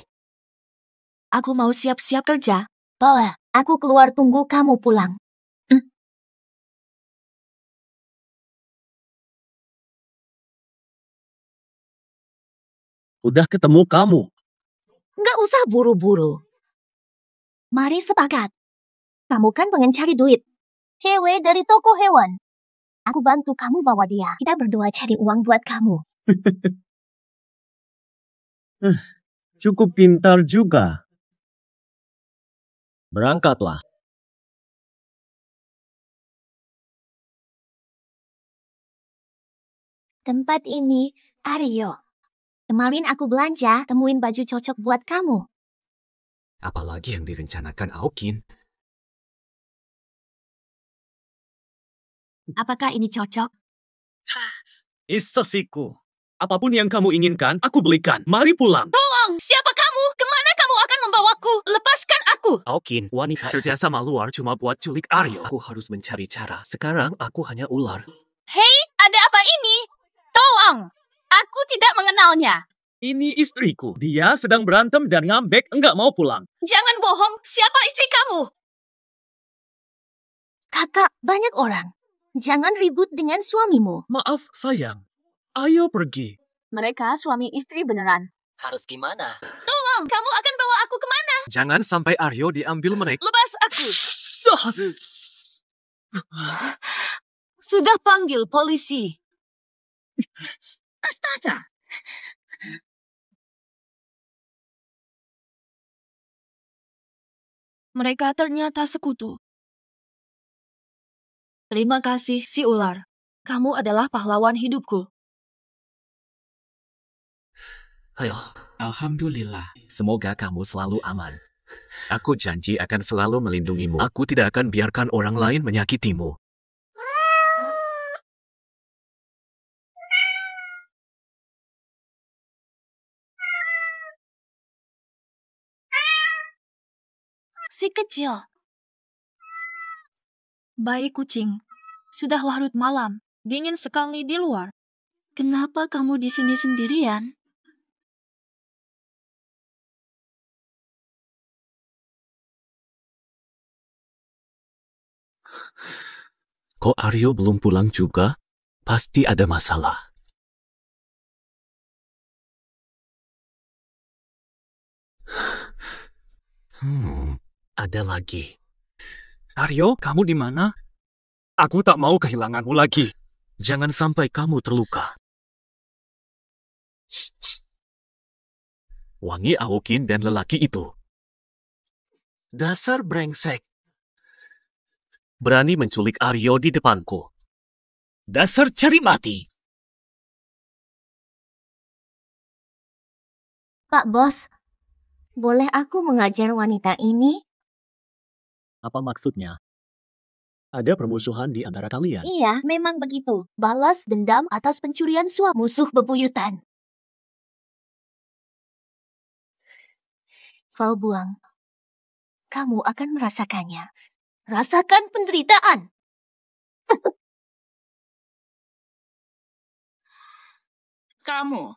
Aku mau siap-siap kerja. Boleh, aku keluar tunggu kamu pulang. Udah ketemu kamu. Nggak usah buru-buru. Mari sepakat. Kamu kan pengen cari duit. Cewek dari toko hewan. Aku bantu kamu bawa dia. Kita berdua cari uang buat kamu. Cukup pintar juga. Berangkatlah. Tempat ini, Aryo. Kemarin aku belanja, temuin baju cocok buat kamu. Apalagi yang direncanakan Aokin. Apakah ini cocok? Isasiku. Apapun yang kamu inginkan, aku belikan. Mari pulang. Tolong! Siapa kamu? Kemana kamu akan membawaku? Lepaskan aku! Aokin, wanita kerja sama luar cuma buat culik Aryo. Aku harus mencari cara. Sekarang aku hanya ular. Hei, ada apa ini? Tolong! Aku tidak mengenalnya. Ini istriku. Dia sedang berantem dan ngambek enggak mau pulang. Jangan bohong. Siapa istri kamu? Kakak, banyak orang. Jangan ribut dengan suamimu. Maaf, sayang. Ayo pergi. Mereka suami istri beneran. Harus gimana? Tolong! Kamu akan bawa aku kemana? Jangan sampai Aryo diambil mereka. Lepas aku! Sudah panggil polisi. Astaga, Mereka ternyata sekutu. Terima kasih, si ular. Kamu adalah pahlawan hidupku. Ayo, Alhamdulillah. semoga kamu selalu aman. Aku janji akan selalu melindungimu. Aku tidak akan biarkan orang lain menyakitimu. Si kecil. Baik kucing, sudah larut malam. Dingin sekali di luar. Kenapa kamu di sini sendirian? Kok Aryo belum pulang juga? Pasti ada masalah. Ada lagi. Aryo, kamu di mana? Aku tak mau kehilanganmu lagi. Jangan sampai kamu terluka. Wangi Aokin dan lelaki itu. Dasar brengsek. Berani menculik Aryo di depanku. Dasar cari mati. Pak Bos, boleh aku mengajar wanita ini? Apa maksudnya? Ada permusuhan di antara kalian. Iya, memang begitu. Balas dendam atas pencurian suap musuh bebuyutan. Kau buang. Kamu akan merasakannya. Rasakan penderitaan. Kamu.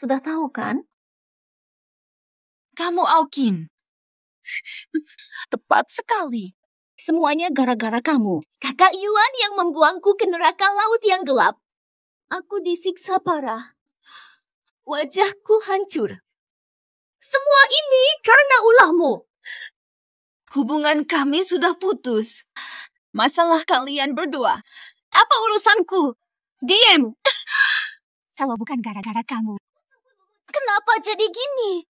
Sudah tahu kan? Kamu Aokin. Tepat sekali. Semuanya gara-gara kamu. Kakak Yuan yang membuangku ke neraka laut yang gelap. Aku disiksa parah. Wajahku hancur. Semua ini karena ulahmu. Hubungan kami sudah putus. Masalah kalian berdua. Apa urusanku? Diam! Kalau bukan gara-gara kamu. Kenapa jadi gini?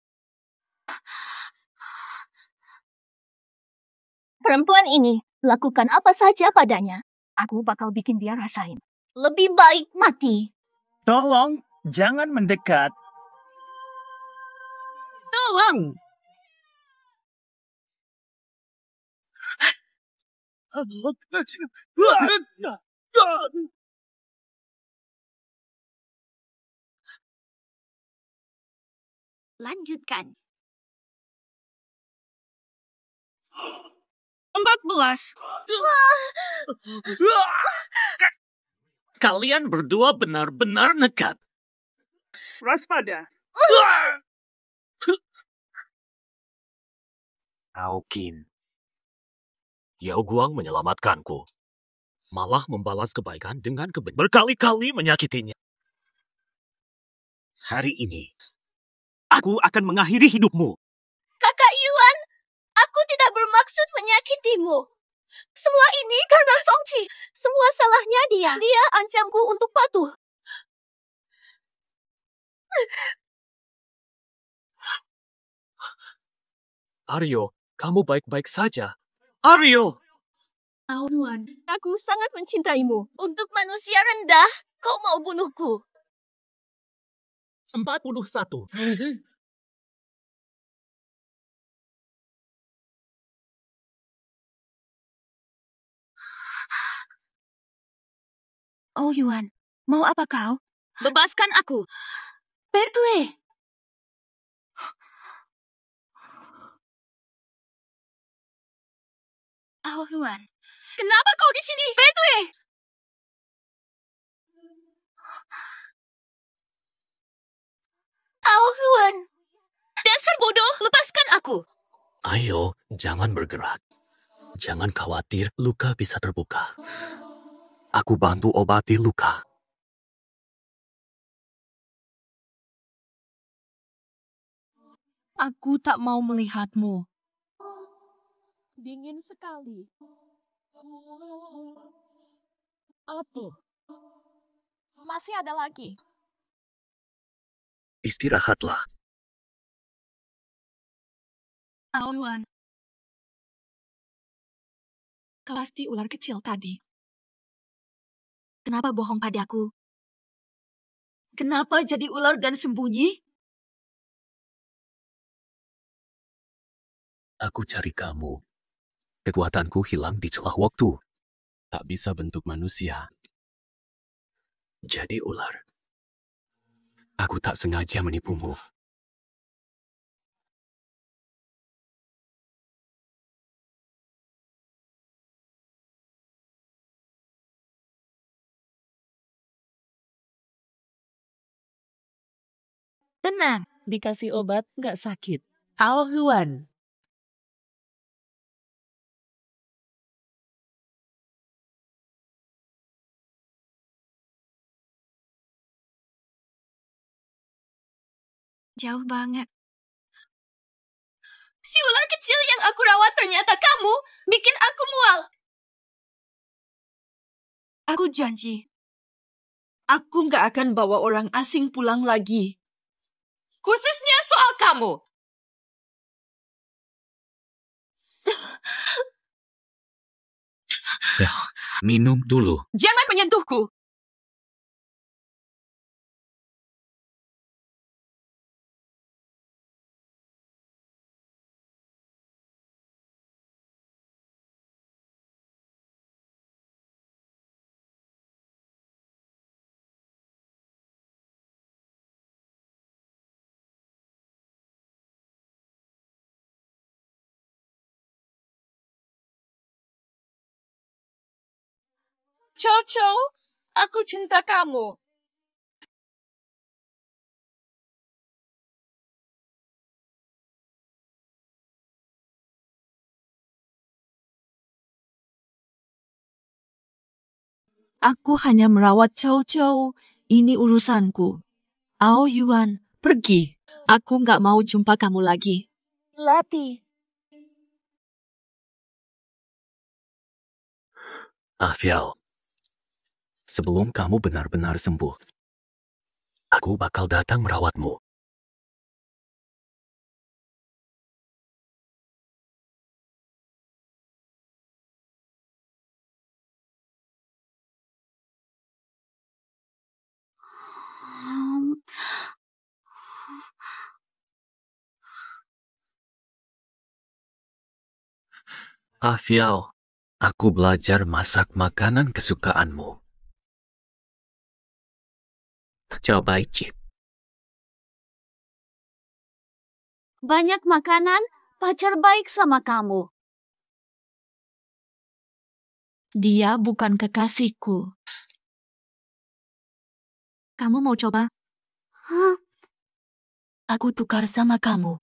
Perempuan ini lakukan apa saja padanya. Aku bakal bikin dia rasain. Lebih baik mati. Tolong, jangan mendekat. Tolong! Lanjutkan. 14. Kalian berdua benar-benar nekat. Waspada. Aokin. Yao Guang menyelamatkanku. Malah membalas kebaikan dengan kebencian. Berkali-kali menyakitinya. Hari ini, aku akan mengakhiri hidupmu. Kakak Yuan, aku tidak bermaksud menyakitimu. Semua ini karena Songqi. Semua salahnya dia. Dia ancamku untuk patuh. Aryo, kamu baik-baik saja. Aryo! Yuan, aku sangat mencintaimu. Untuk manusia rendah, kau mau bunuhku. 41. Oh Yuan, mau apa kau? Bebaskan aku. Pertwee. Oh Yuan, kenapa kau di sini? Pertwee. Oh Yuan, Dasar bodoh, lepaskan aku. Ayo, jangan bergerak. Jangan khawatir, luka bisa terbuka. Aku bantu obati luka. Aku tak mau melihatmu. Dingin sekali. Apa? Masih ada lagi. Istirahatlah. Awan. Kau pasti ular kecil tadi. Kenapa bohong padaku? Kenapa jadi ular dan sembunyi? Aku cari kamu. Kekuatanku hilang di celah waktu. Tak bisa bentuk manusia. Jadi ular. Aku tak sengaja menipumu. Tenang. Dikasih obat nggak sakit. Al-Huan. Jauh banget. Si ular kecil yang aku rawat ternyata kamu. Bikin aku mual. Aku janji. Aku nggak akan bawa orang asing pulang lagi. Khususnya soal kamu. Ya, minum dulu. Jangan menyentuhku. Chow, aku cinta kamu. Aku hanya merawat Chow. Ini urusanku. Ao Yuan, pergi. Aku nggak mau jumpa kamu lagi. Latih. Afial, sebelum kamu benar-benar sembuh, aku bakal datang merawatmu. Afial, aku belajar masak makanan kesukaanmu. Coba icip. Banyak makanan, pacar baik sama kamu. Dia bukan kekasihku. Kamu mau coba? Hah? Aku tukar sama kamu.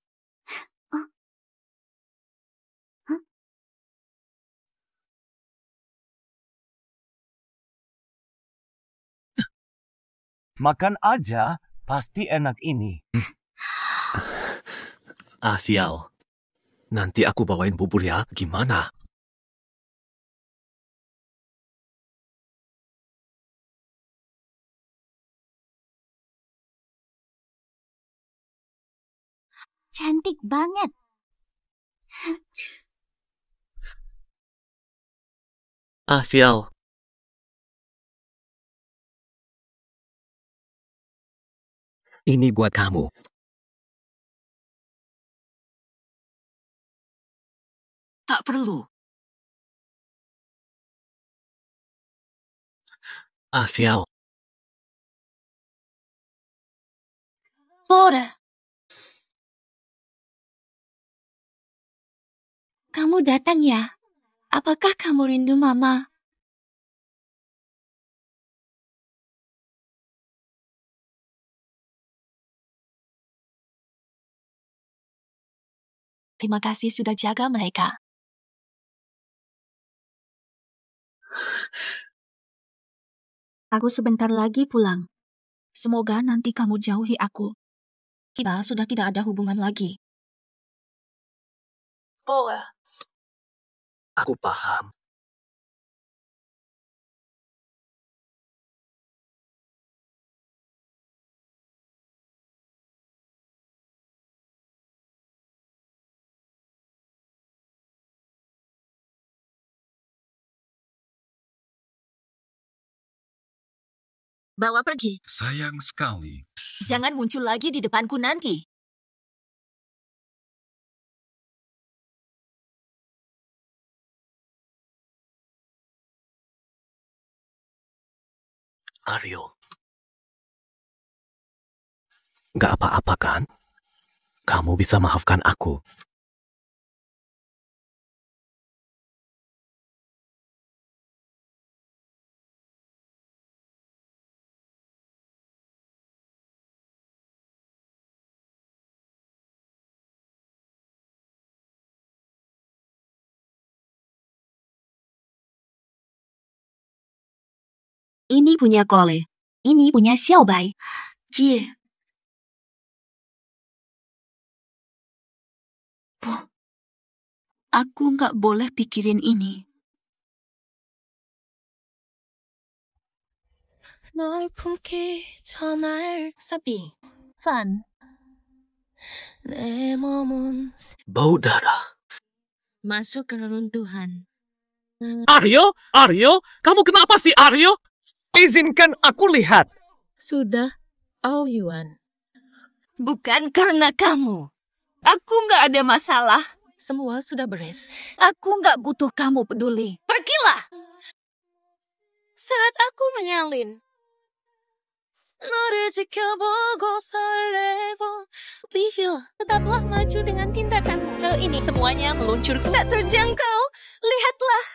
Makan aja, pasti enak ini. Afial, nanti aku bawain bubur ya, gimana? Cantik banget. Afial. Ini buat kamu. Tak perlu. Afial. Bora. Kamu datang ya? Apakah kamu rindu Mama? Terima kasih sudah jaga mereka. Aku sebentar lagi pulang. Semoga nanti kamu jauhi aku. Kita sudah tidak ada hubungan lagi. Boleh. Aku paham. Bawa pergi. Sayang sekali. Jangan muncul lagi di depanku nanti. Aryo. Gak apa-apa kan? Kamu bisa maafkan aku. Ini punya Kole. Ini punya Xiaobai. Kie. Aku nggak boleh pikirin ini. Sepi. Fun. Bau darah. Masuk ke reruntuhan. Aryo? Aryo? Kamu kenapa sih, Aryo? Izinkan aku lihat. Sudah, Ao Yuan. Bukan karena kamu. Aku nggak ada masalah. Semua sudah beres. Aku nggak butuh kamu peduli. Pergilah! Saat aku menyalin. Tetaplah maju dengan tindakanmu. Hal ini semuanya meluncur tak terjangkau. Lihatlah.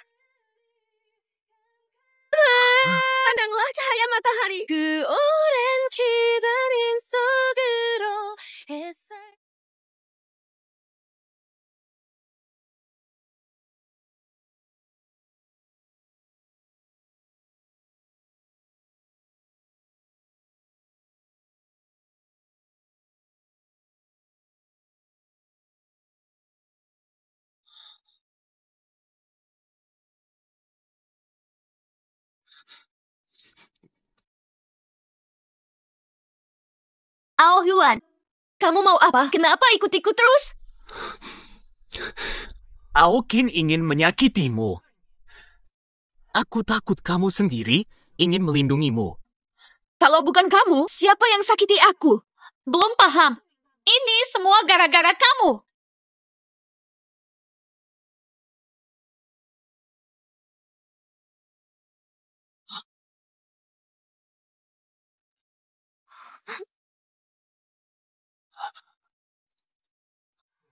Pandanglah cahaya matahari. Ao Yuan, kamu mau apa? Kenapa ikut-ikut terus? Aokin ingin menyakitimu. Aku takut kamu sendiri ingin melindungimu. Kalau bukan kamu, siapa yang sakiti aku? Belum paham. Ini semua gara-gara kamu.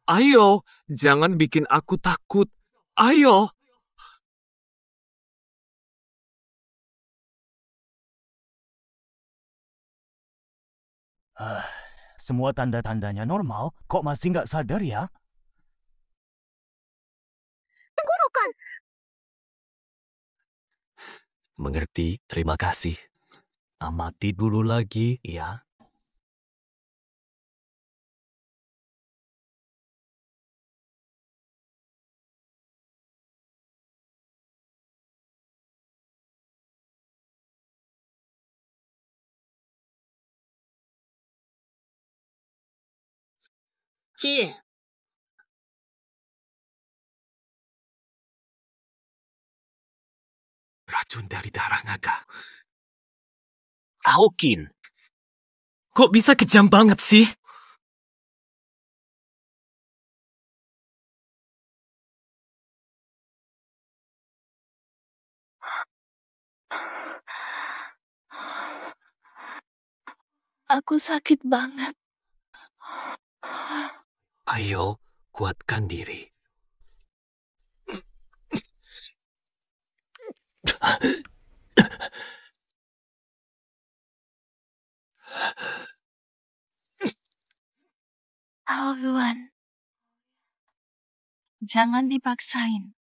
Ayo, jangan bikin aku takut. Ayo. Semua tanda-tandanya normal, kok masih nggak sadar ya? Tenggorokan. Mengerti, terima kasih. Amati dulu lagi, ya. Here. Racun dari darah naga. Aokin. Kok bisa kejam banget sih? Aku sakit banget. Ayo, kuatkan diri. Ao Yuan, jangan dipaksain.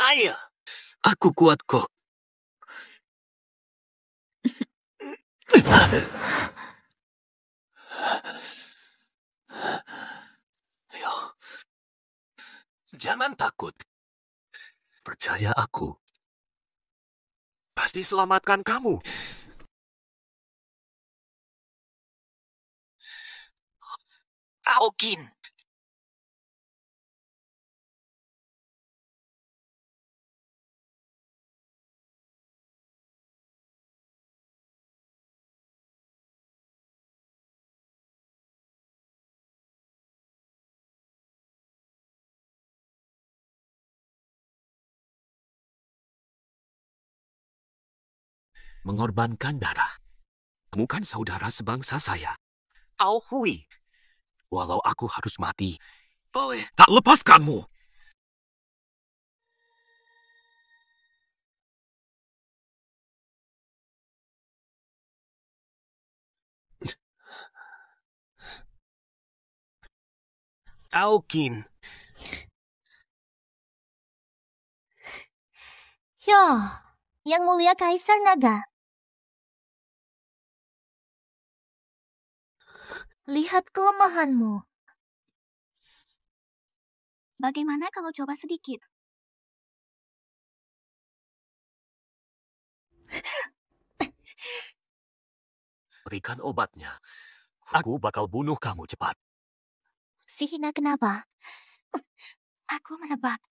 Ayo, aku kuat kok. Ayo. Jangan takut. Percaya aku. Pasti selamatkan kamu. Aokin. mengorbankan darah. Kamu kan saudara sebangsa saya. Ao Hui. Walau aku harus mati, tak lepaskanmu. Aokin. Ya, Yang Mulia Kaisar Naga. Lihat kelemahanmu. Bagaimana kalau coba sedikit? Berikan obatnya. Aku bakal bunuh kamu cepat. Si Hina kenapa? Aku menebak.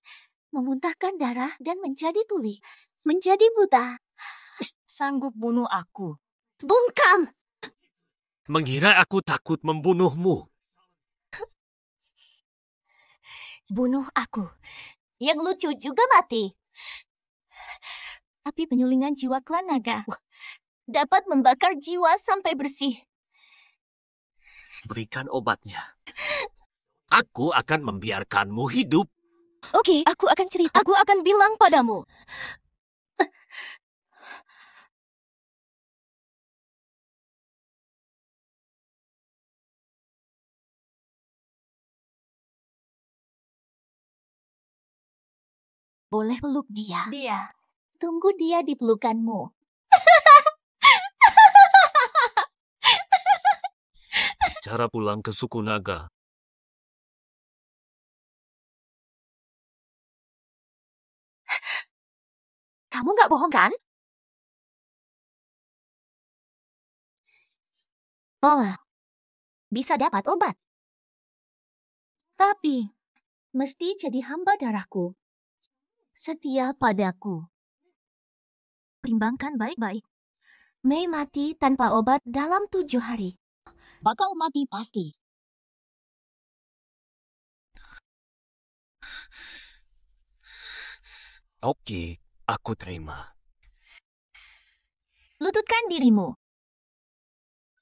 Memuntahkan darah dan menjadi tuli. Menjadi buta. Sanggup bunuh aku. Bungkam! Mengira aku takut membunuhmu. Bunuh aku. Yang lucu juga mati. Tapi penyulingan jiwa klan naga dapat membakar jiwa sampai bersih. Berikan obatnya. Aku akan membiarkanmu hidup. Oke, aku akan cerita. Aku akan bilang padamu. Boleh peluk dia. Tunggu dia di pelukanmu. Cara pulang ke suku naga. Kamu nggak bohong kan? Oh, bisa dapat obat. Tapi, mesti jadi hamba darahku. Setia padaku. Timbangkan baik-baik. Mei mati tanpa obat dalam 7 hari. Bakal mati pasti. Oke, aku terima. Lututkan dirimu.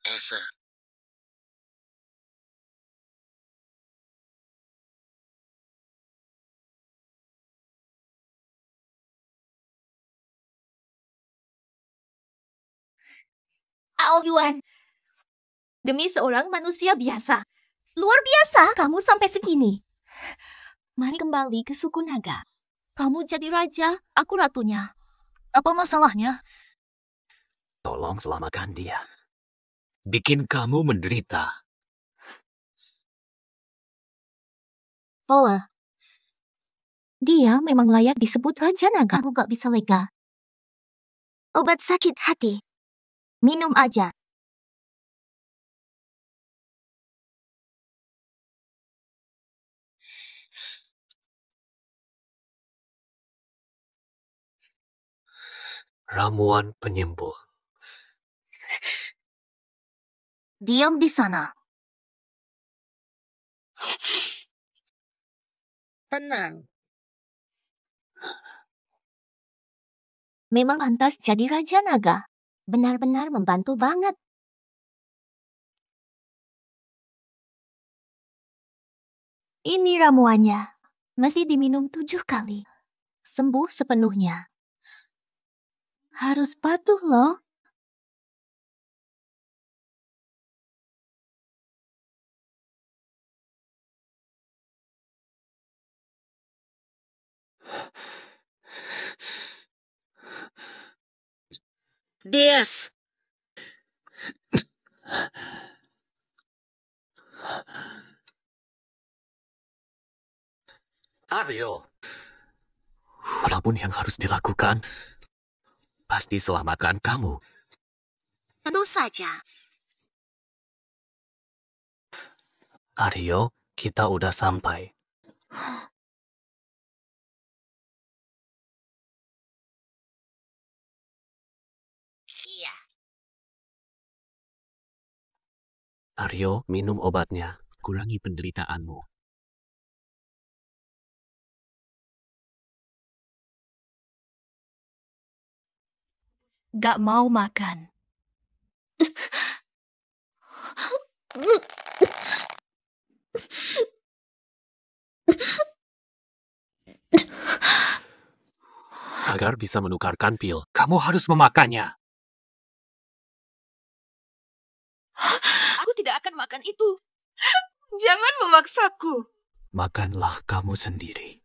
Esa. Yuan. Demi seorang manusia biasa. Luar biasa kamu sampai segini. Mari kembali ke suku naga. Kamu jadi raja, aku ratunya. Apa masalahnya? Tolong selamatkan dia. Bikin kamu menderita. Pola. Dia memang layak disebut raja naga. Aku gak bisa lega. Obat sakit hati. Minum aja. Ramuan penyembuh. Diam di sana. Tenang. Memang pantas jadi raja naga. Benar-benar membantu banget. Ini ramuannya. Mesti diminum 7 kali. Sembuh sepenuhnya. Harus patuh loh. Des. Aryo. Apapun yang harus dilakukan, pasti selamatkan kamu. Tentu saja. Aryo, kita udah sampai. Iya. Aryo, minum obatnya. Kurangi penderitaanmu. Gak mau makan. Agar bisa menukarkan pil, kamu harus memakannya. Aku tidak akan makan itu. Jangan memaksaku. Makanlah kamu sendiri.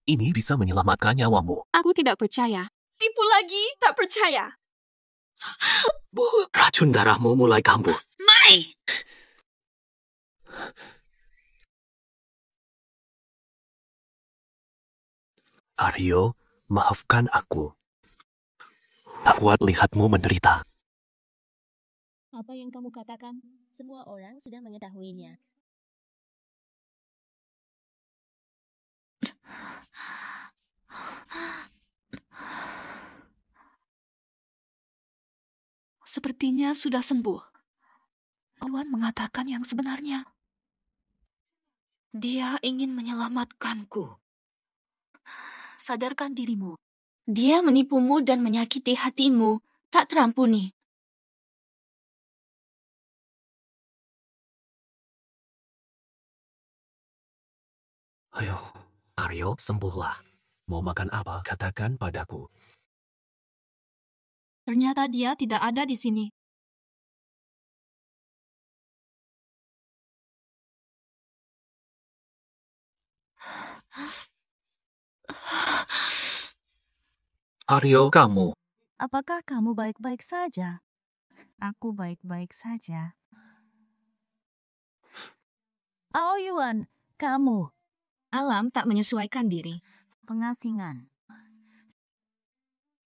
Ini bisa menyelamatkan nyawamu. Aku tidak percaya. Tipu lagi, tak percaya. Racun darahmu mulai kambuh. Mai! Aryo, maafkan aku. Tak kuat lihatmu menderita. Apa yang kamu katakan? Semua orang sudah mengetahuinya. Sepertinya sudah sembuh. Tuan mengatakan yang sebenarnya. Dia ingin menyelamatkanku. Sadarkan dirimu. Dia menipumu dan menyakiti hatimu, tak terampuni. Ayo, Aryo, sembuhlah. Mau makan apa? Katakan padaku. Ternyata dia tidak ada di sini. Aryo, kamu. Apakah kamu baik-baik saja? Aku baik-baik saja. Aoyuan, kamu. Alam tak menyesuaikan diri. Pengasingan.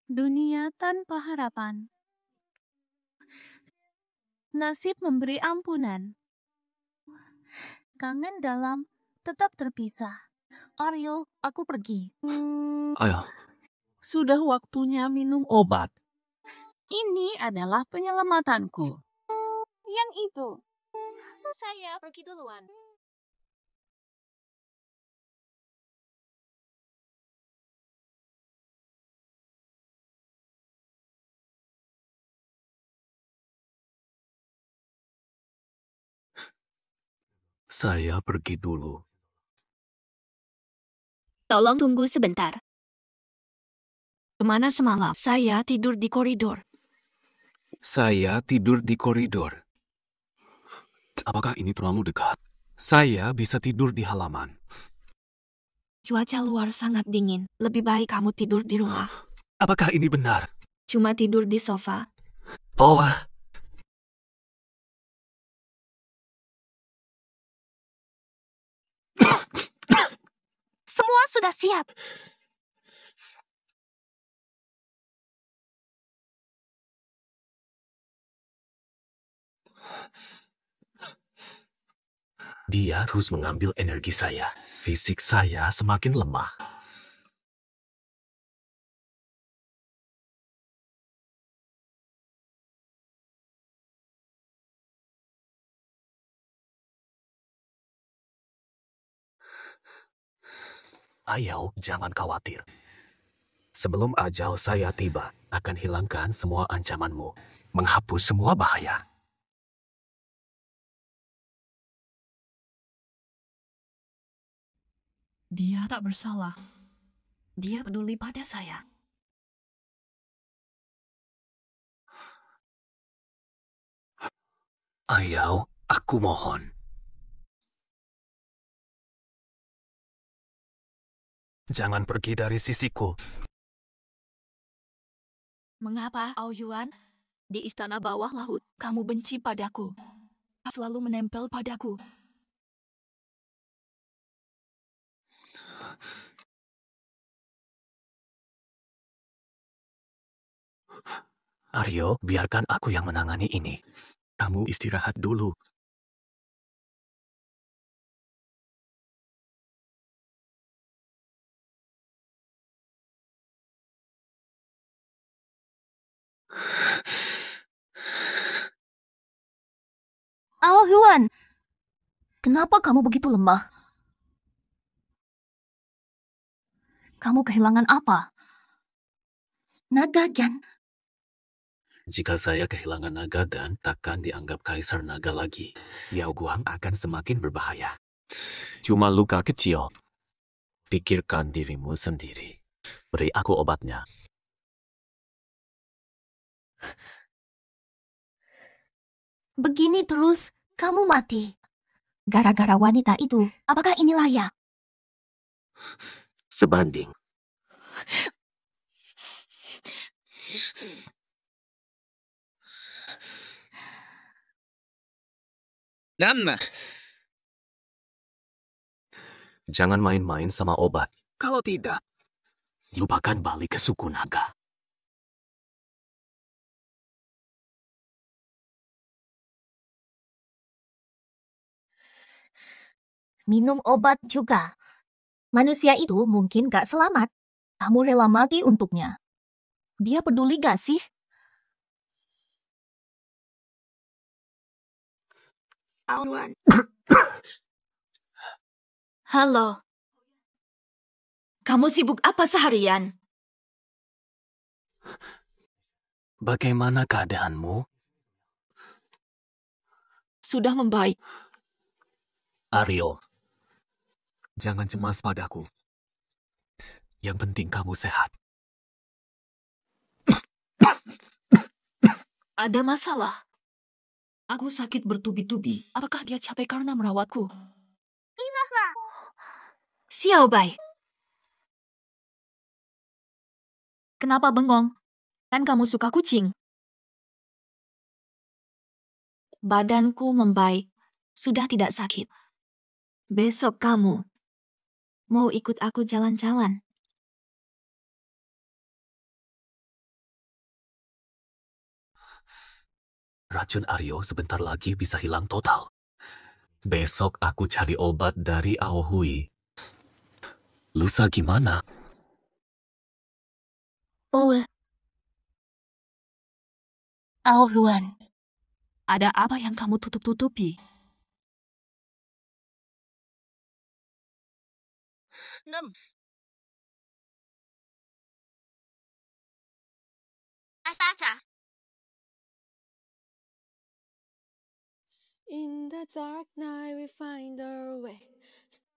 Dunia tanpa harapan. Nasib memberi ampunan. Kangen dalam, tetap terpisah. Aryo, aku pergi. Ayo. Sudah waktunya minum obat. Ini adalah penyelamatanku. Yang itu. Saya pergi duluan. Saya pergi dulu. Tolong tunggu sebentar. Kemana semalam? Saya tidur di koridor. Saya tidur di koridor. Apakah ini terlalu dekat? Saya bisa tidur di halaman. Cuaca luar sangat dingin. Lebih baik kamu tidur di rumah. Apakah ini benar? Cuma tidur di sofa. Oh, Semua sudah siap. dia terus mengambil energi saya. Fisik saya semakin lemah. Ayo, jangan khawatir. Sebelum ajal saya tiba, akan hilangkan semua ancamanmu, menghapus semua bahaya. Dia tak bersalah. Dia peduli pada saya. Ayo, aku mohon. Jangan pergi dari sisiku. Mengapa, Aoyuan? Di istana bawah laut, kamu benci padaku. Selalu menempel padaku. Aryo, biarkan aku yang menangani ini. Kamu istirahat dulu. Aoyuan, kenapa kamu begitu lemah? Kamu kehilangan apa? Naga, Jan. Jika saya kehilangan naga dan takkan dianggap kaisar naga lagi, Yao Guang akan semakin berbahaya. Cuma luka kecil. Pikirkan dirimu sendiri. Beri aku obatnya. Begini terus, kamu mati. Gara-gara wanita itu, apakah ini layak? Sebanding. Nama. Jangan main-main sama obat. Kalau tidak, lupakan balik ke suku naga. Minum obat juga. Manusia itu mungkin gak selamat. Kamu rela mati untuknya. Dia peduli gak sih? Awan. Halo. Kamu sibuk apa seharian? Bagaimana keadaanmu? Sudah membaik. Aryo, jangan cemas padaku. Yang penting kamu sehat. Ada masalah. Aku sakit bertubi-tubi. Apakah dia capek karena merawatku? Xiao Bai. Kenapa bengong? Kan kamu suka kucing. Badanku membaik. Sudah tidak sakit. Besok kamu mau ikut aku jalan-jalan. Racun Aryo sebentar lagi bisa hilang total. Besok aku cari obat dari Aohui. Lusa gimana? Aohuan, ada apa yang kamu tutup-tutupi? Asacha. In the dark night we find our way.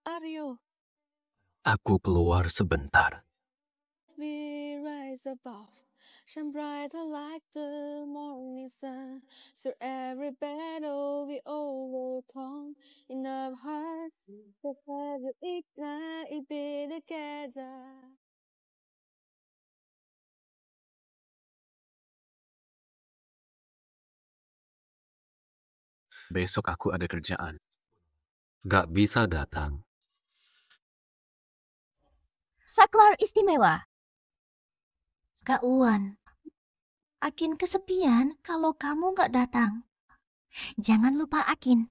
Aryo, Aku keluar sebentar. we rise above. Shine brighter like the morning sun. Through every battle we overcome. In our hearts, the fire will ignite, it be together. Besok aku ada kerjaan. Gak bisa datang. Saklar istimewa. Kak Uwan, Akin kesepian kalau kamu gak datang. Jangan lupa Akin.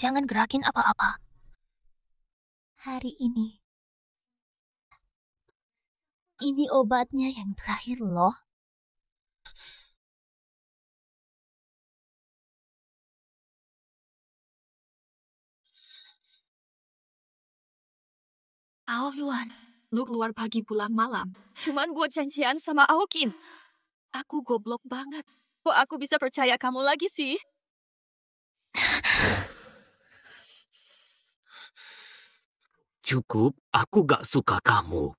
Jangan gerakin apa-apa. Hari ini. Ini obatnya yang terakhir loh. Aohuan, lu keluar pagi pulang malam. Cuman buat janjian sama Aokin. Aku goblok banget. Kok aku bisa percaya kamu lagi sih? cukup, aku gak suka kamu.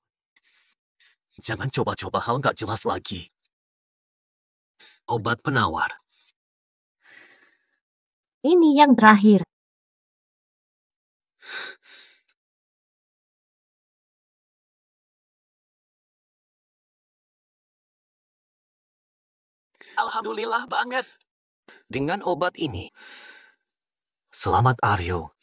Jangan coba-coba hal gak jelas lagi. Obat penawar. Ini yang terakhir. Alhamdulillah banget. Dengan obat ini. Selamat Aryo.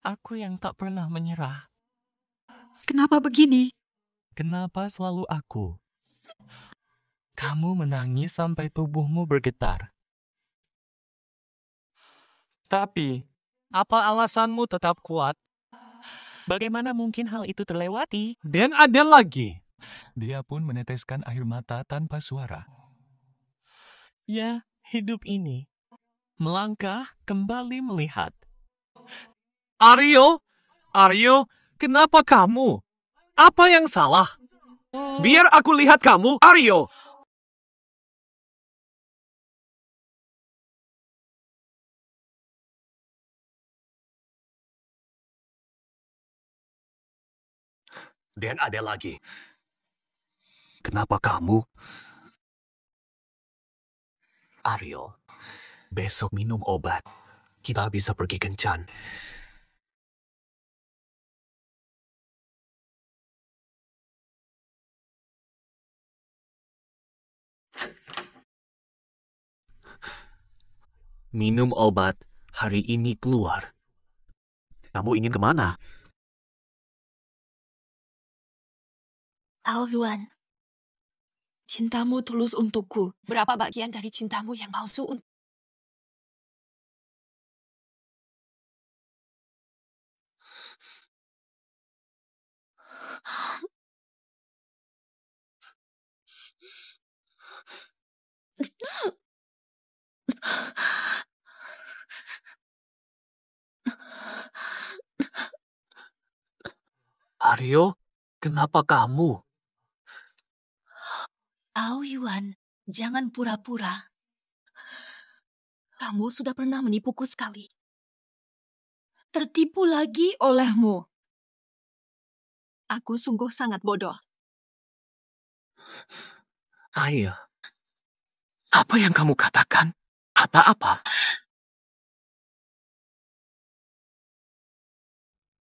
Aku yang tak pernah menyerah. Kenapa begini? Kenapa selalu aku? Kamu menangis sampai tubuhmu bergetar. Tapi, apa alasanmu tetap kuat? Bagaimana mungkin hal itu terlewati? Dan ada lagi. Dia pun meneteskan air mata tanpa suara. Ya, hidup ini. Melangkah kembali melihat. Aryo, kenapa kamu? Apa yang salah? Biar aku lihat kamu, Aryo. Dan ada lagi. Kenapa kamu? Aryo, besok minum obat. Kita bisa pergi kencan. Minum obat hari ini keluar. Kamu ingin kemana? Ao Yuan, cintamu tulus untukku. Berapa bagian dari cintamu yang palsu? Aryo, kenapa kamu? Ao Yuan, jangan pura-pura. Kamu sudah pernah menipuku sekali. Tertipu lagi olehmu. Aku sungguh sangat bodoh. Ayah, apa yang kamu katakan? Apa-apa?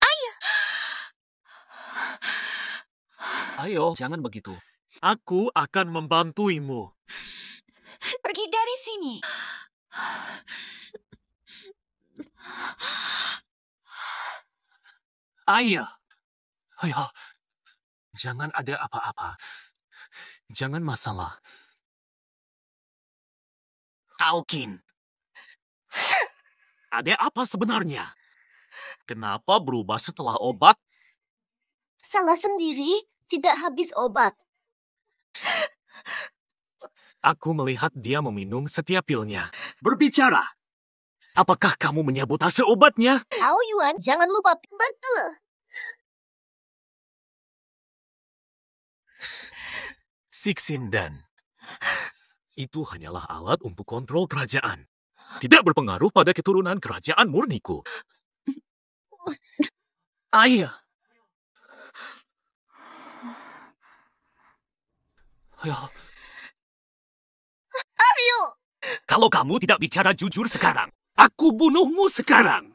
Ayah! Ayo, jangan begitu. Aku akan membantuimu. Pergi dari sini. Ayah. Ayo. Jangan ada apa-apa. Jangan masalah. Aokin. Ada apa sebenarnya? Kenapa berubah setelah obat? Salah sendiri, tidak habis obat. Aku melihat dia meminum setiap pilnya. Berbicara. Apakah kamu menyabotase obatnya? Ao Yuan, jangan lupa. Betul. Sixindan. Itu hanyalah alat untuk kontrol kerajaan. Tidak berpengaruh pada keturunan kerajaan murniku. Ayah. Ayo. Aryo! Kalau kamu tidak bicara jujur sekarang, aku bunuhmu sekarang.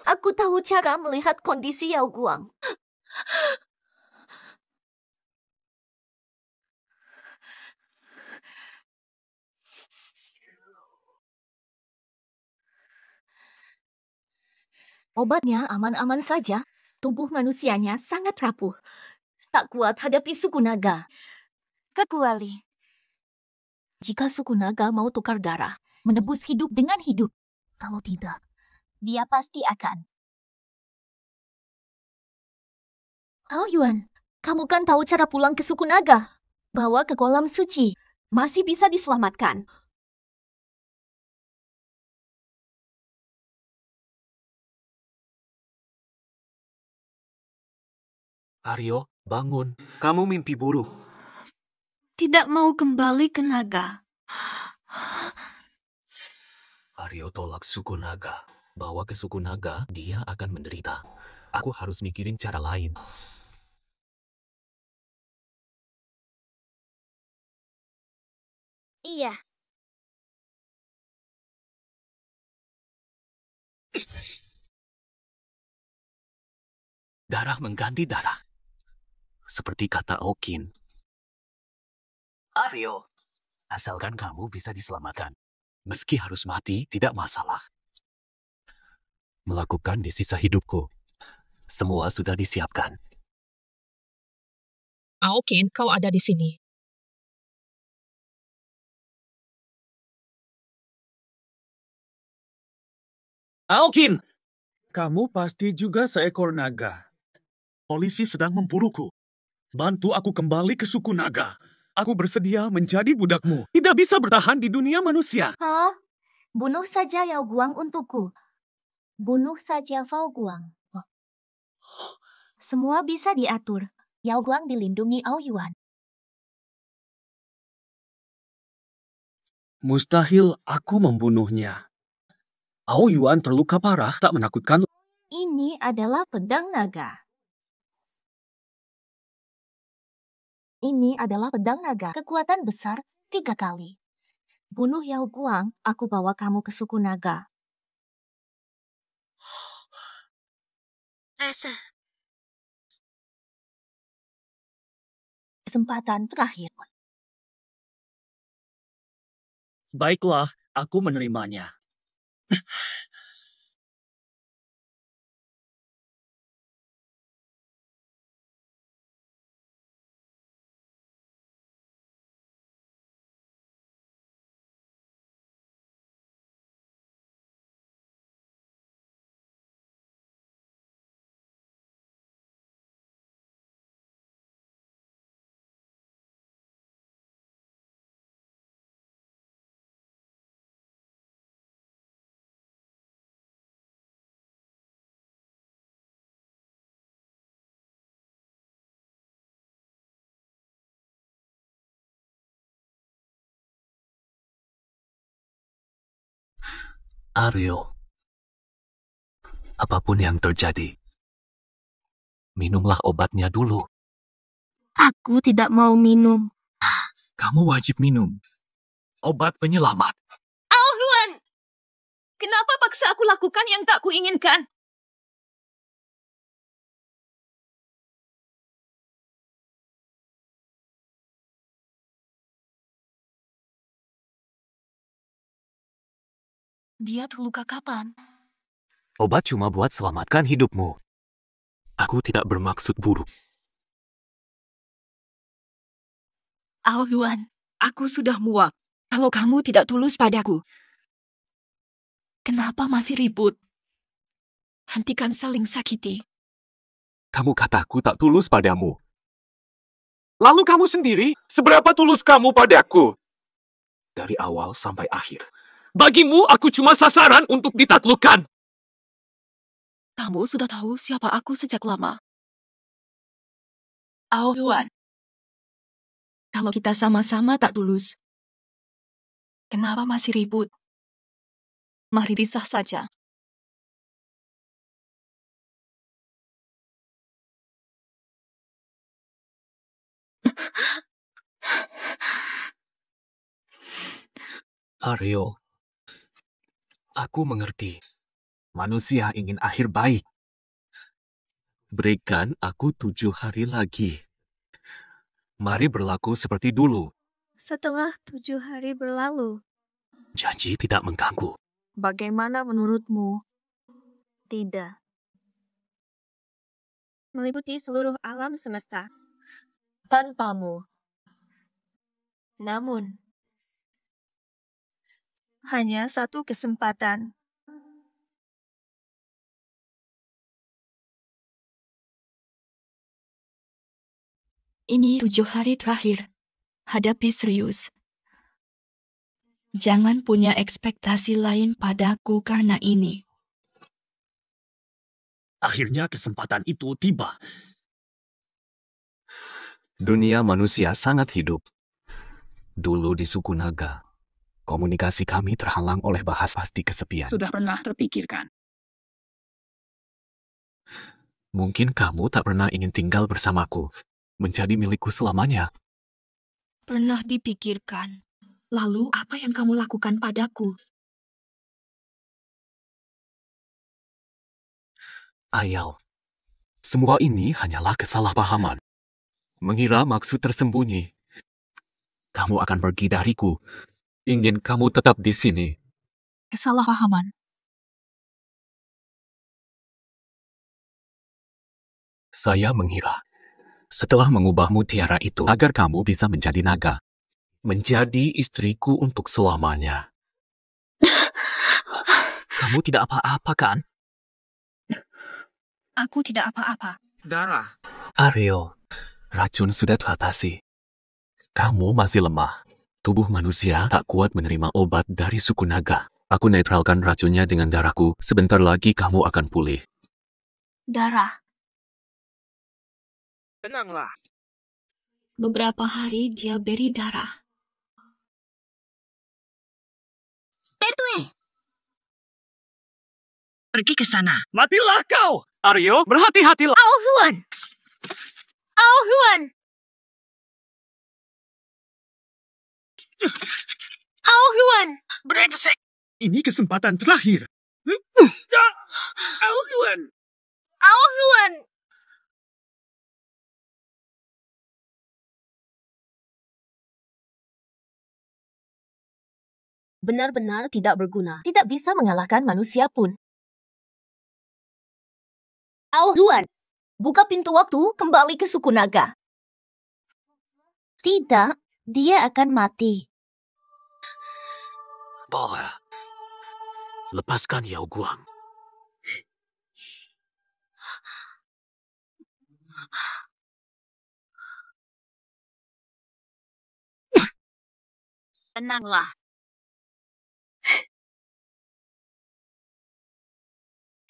Aku tahu cara melihat kondisi Yao Guang. Obatnya aman-aman saja. Tubuh manusianya sangat rapuh. Tak kuat hadapi suku naga. Kecuali jika suku naga mau tukar darah, menebus hidup dengan hidup. Kalau tidak, dia pasti akan. Ao Yuan, kamu kan tahu cara pulang ke suku naga. Bawa ke kolam suci. Masih bisa diselamatkan. Aryo, bangun. Kamu mimpi buruk. Tidak mau kembali ke naga. Aryo tolak suku naga. Bawa ke suku naga, dia akan menderita. Aku harus mikirin cara lain. Iya. Darah mengganti darah. Seperti kata Okin. Aryo, asalkan kamu bisa diselamatkan. Meski harus mati, tidak masalah. Melakukan di sisa hidupku. Semua sudah disiapkan. Aokin, kau ada di sini. Alkin! Kamu pasti juga seekor naga. Polisi sedang memburuku. Bantu aku kembali ke suku naga. Aku bersedia menjadi budakmu. Tidak bisa bertahan di dunia manusia. Hah? Bunuh saja Yao Guang untukku. Bunuh saja Fao Guang. Semua bisa diatur. Yao Guang dilindungi Ao Yuan. Mustahil aku membunuhnya. Ao Yuan terluka parah, tak menakutkan. Ini adalah pedang naga. Ini adalah pedang naga. Kekuatan besar 3 kali. Bunuh Yao Guang, aku bawa kamu ke suku naga. Rasa. Kesempatan terakhir. Baiklah, aku menerimanya. Aryo, apapun yang terjadi, minumlah obatnya dulu. Aku tidak mau minum. Kamu wajib minum. Obat penyelamat. Ao Huan! Kenapa paksa aku lakukan yang tak kuinginkan? Dia terluka kapan? Obat cuma buat selamatkan hidupmu. Aku tidak bermaksud buruk. Ao Huan, aku sudah muak kalau kamu tidak tulus padaku. Kenapa masih ribut? Hentikan saling sakiti. Kamu kataku tak tulus padamu. Lalu kamu sendiri, seberapa tulus kamu padaku? Dari awal sampai akhir. Bagimu, aku cuma sasaran untuk ditaklukkan. Kamu sudah tahu siapa aku sejak lama. Ao Huan, kalau kita sama-sama tak tulus, kenapa masih ribut? Mari pisah saja. Aryo, aku mengerti. Manusia ingin akhir baik. Berikan aku 7 hari lagi. Mari berlaku seperti dulu. Setelah 7 hari berlalu, Janji tidak mengganggu. bagaimana menurutmu? Tidak. Meliputi seluruh alam semesta. Tanpamu. Namun, hanya satu kesempatan. Ini 7 hari terakhir. Hadapi serius. Jangan punya ekspektasi lain padaku karena ini. Akhirnya kesempatan itu tiba. Dunia manusia sangat hidup. Dulu di suku naga, komunikasi kami terhalang oleh bahasa pasti kesepian. Sudah pernah terpikirkan? Mungkin kamu tak pernah ingin tinggal bersamaku, menjadi milikku selamanya. Pernah dipikirkan. Lalu apa yang kamu lakukan padaku? Ayal, semua ini hanyalah kesalahpahaman. Mengira maksud tersembunyi. Kamu akan pergi dariku. Ingin kamu tetap di sini. Kesalahpahaman. Saya mengira, setelah mengubah mutiara itu agar kamu bisa menjadi naga. Menjadi istriku untuk selamanya. Kamu tidak apa-apa, kan? Aku tidak apa-apa. Darah. Aryo, racun sudah teratasi. Kamu masih lemah. Tubuh manusia tak kuat menerima obat dari suku naga. Aku netralkan racunnya dengan darahku. Sebentar lagi kamu akan pulih. Darah. Tenanglah. Beberapa hari dia beri darah. Petue! Pergi ke sana. Matilah kau! Aryo, berhati-hatilah! Ao Huan! Ao Huan! Ao Huan! Brengsek! Ini kesempatan terakhir. Ao Huan! Ao Huan! Benar-benar tidak berguna. Tidak bisa mengalahkan manusia pun. Ao Huan, buka pintu waktu kembali ke suku naga. Tidak, dia akan mati. Boleh. Lepaskan Yao Guang. Tenanglah.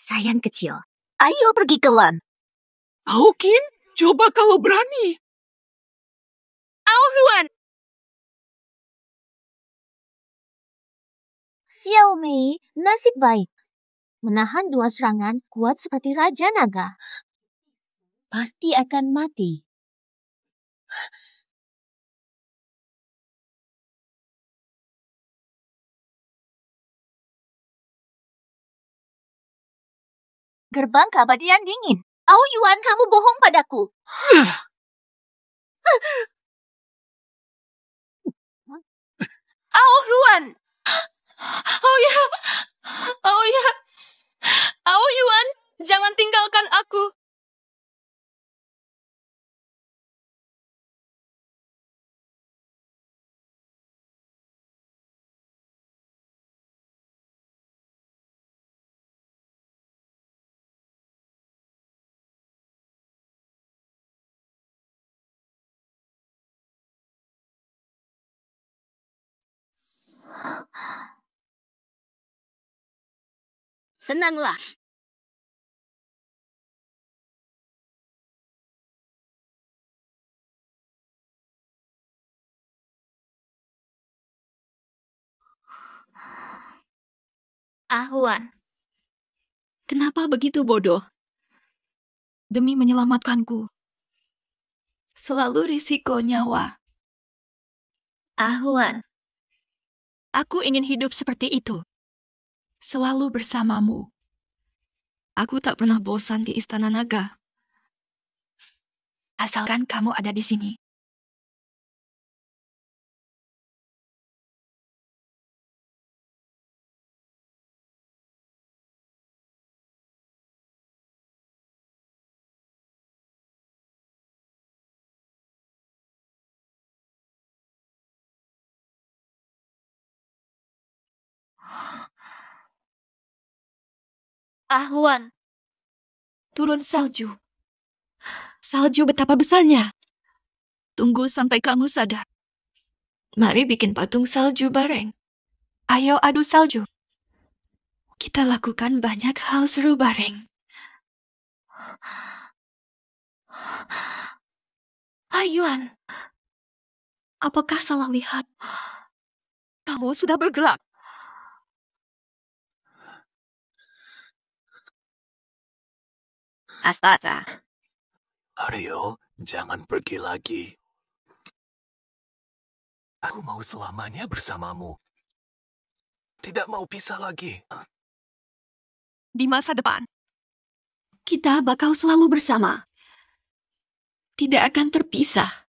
Sayang kecil, ayo pergi ke Lan. Aokin, coba kalau berani. Ao Huan! Xiao Mei, nasib baik. Menahan 2 serangan kuat seperti Raja Naga. Pasti akan mati. Gerbang keabadian dingin. Ao Yuan, kamu bohong padaku. Ao Yuan! Oh ya, oh ya, Ao Yuan, jangan tinggalkan aku. Tenanglah. Ahuan, kenapa begitu bodoh? Demi menyelamatkanku. Selalu risiko nyawa. Ahuan, aku ingin hidup seperti itu. Selalu bersamamu. Aku tak pernah bosan di Istana Naga. Asalkan kamu ada di sini. Ahuan, turun salju. Salju betapa besarnya. Tunggu sampai kamu sadar. Mari bikin patung salju bareng. Ayo adu salju. Kita lakukan banyak hal seru bareng. Ayuan, apakah salah lihat? Kamu sudah bergerak. Astaga. Aryo, jangan pergi lagi. Aku mau selamanya bersamamu. Tidak mau pisah lagi. Di masa depan, kita bakal selalu bersama. Tidak akan terpisah.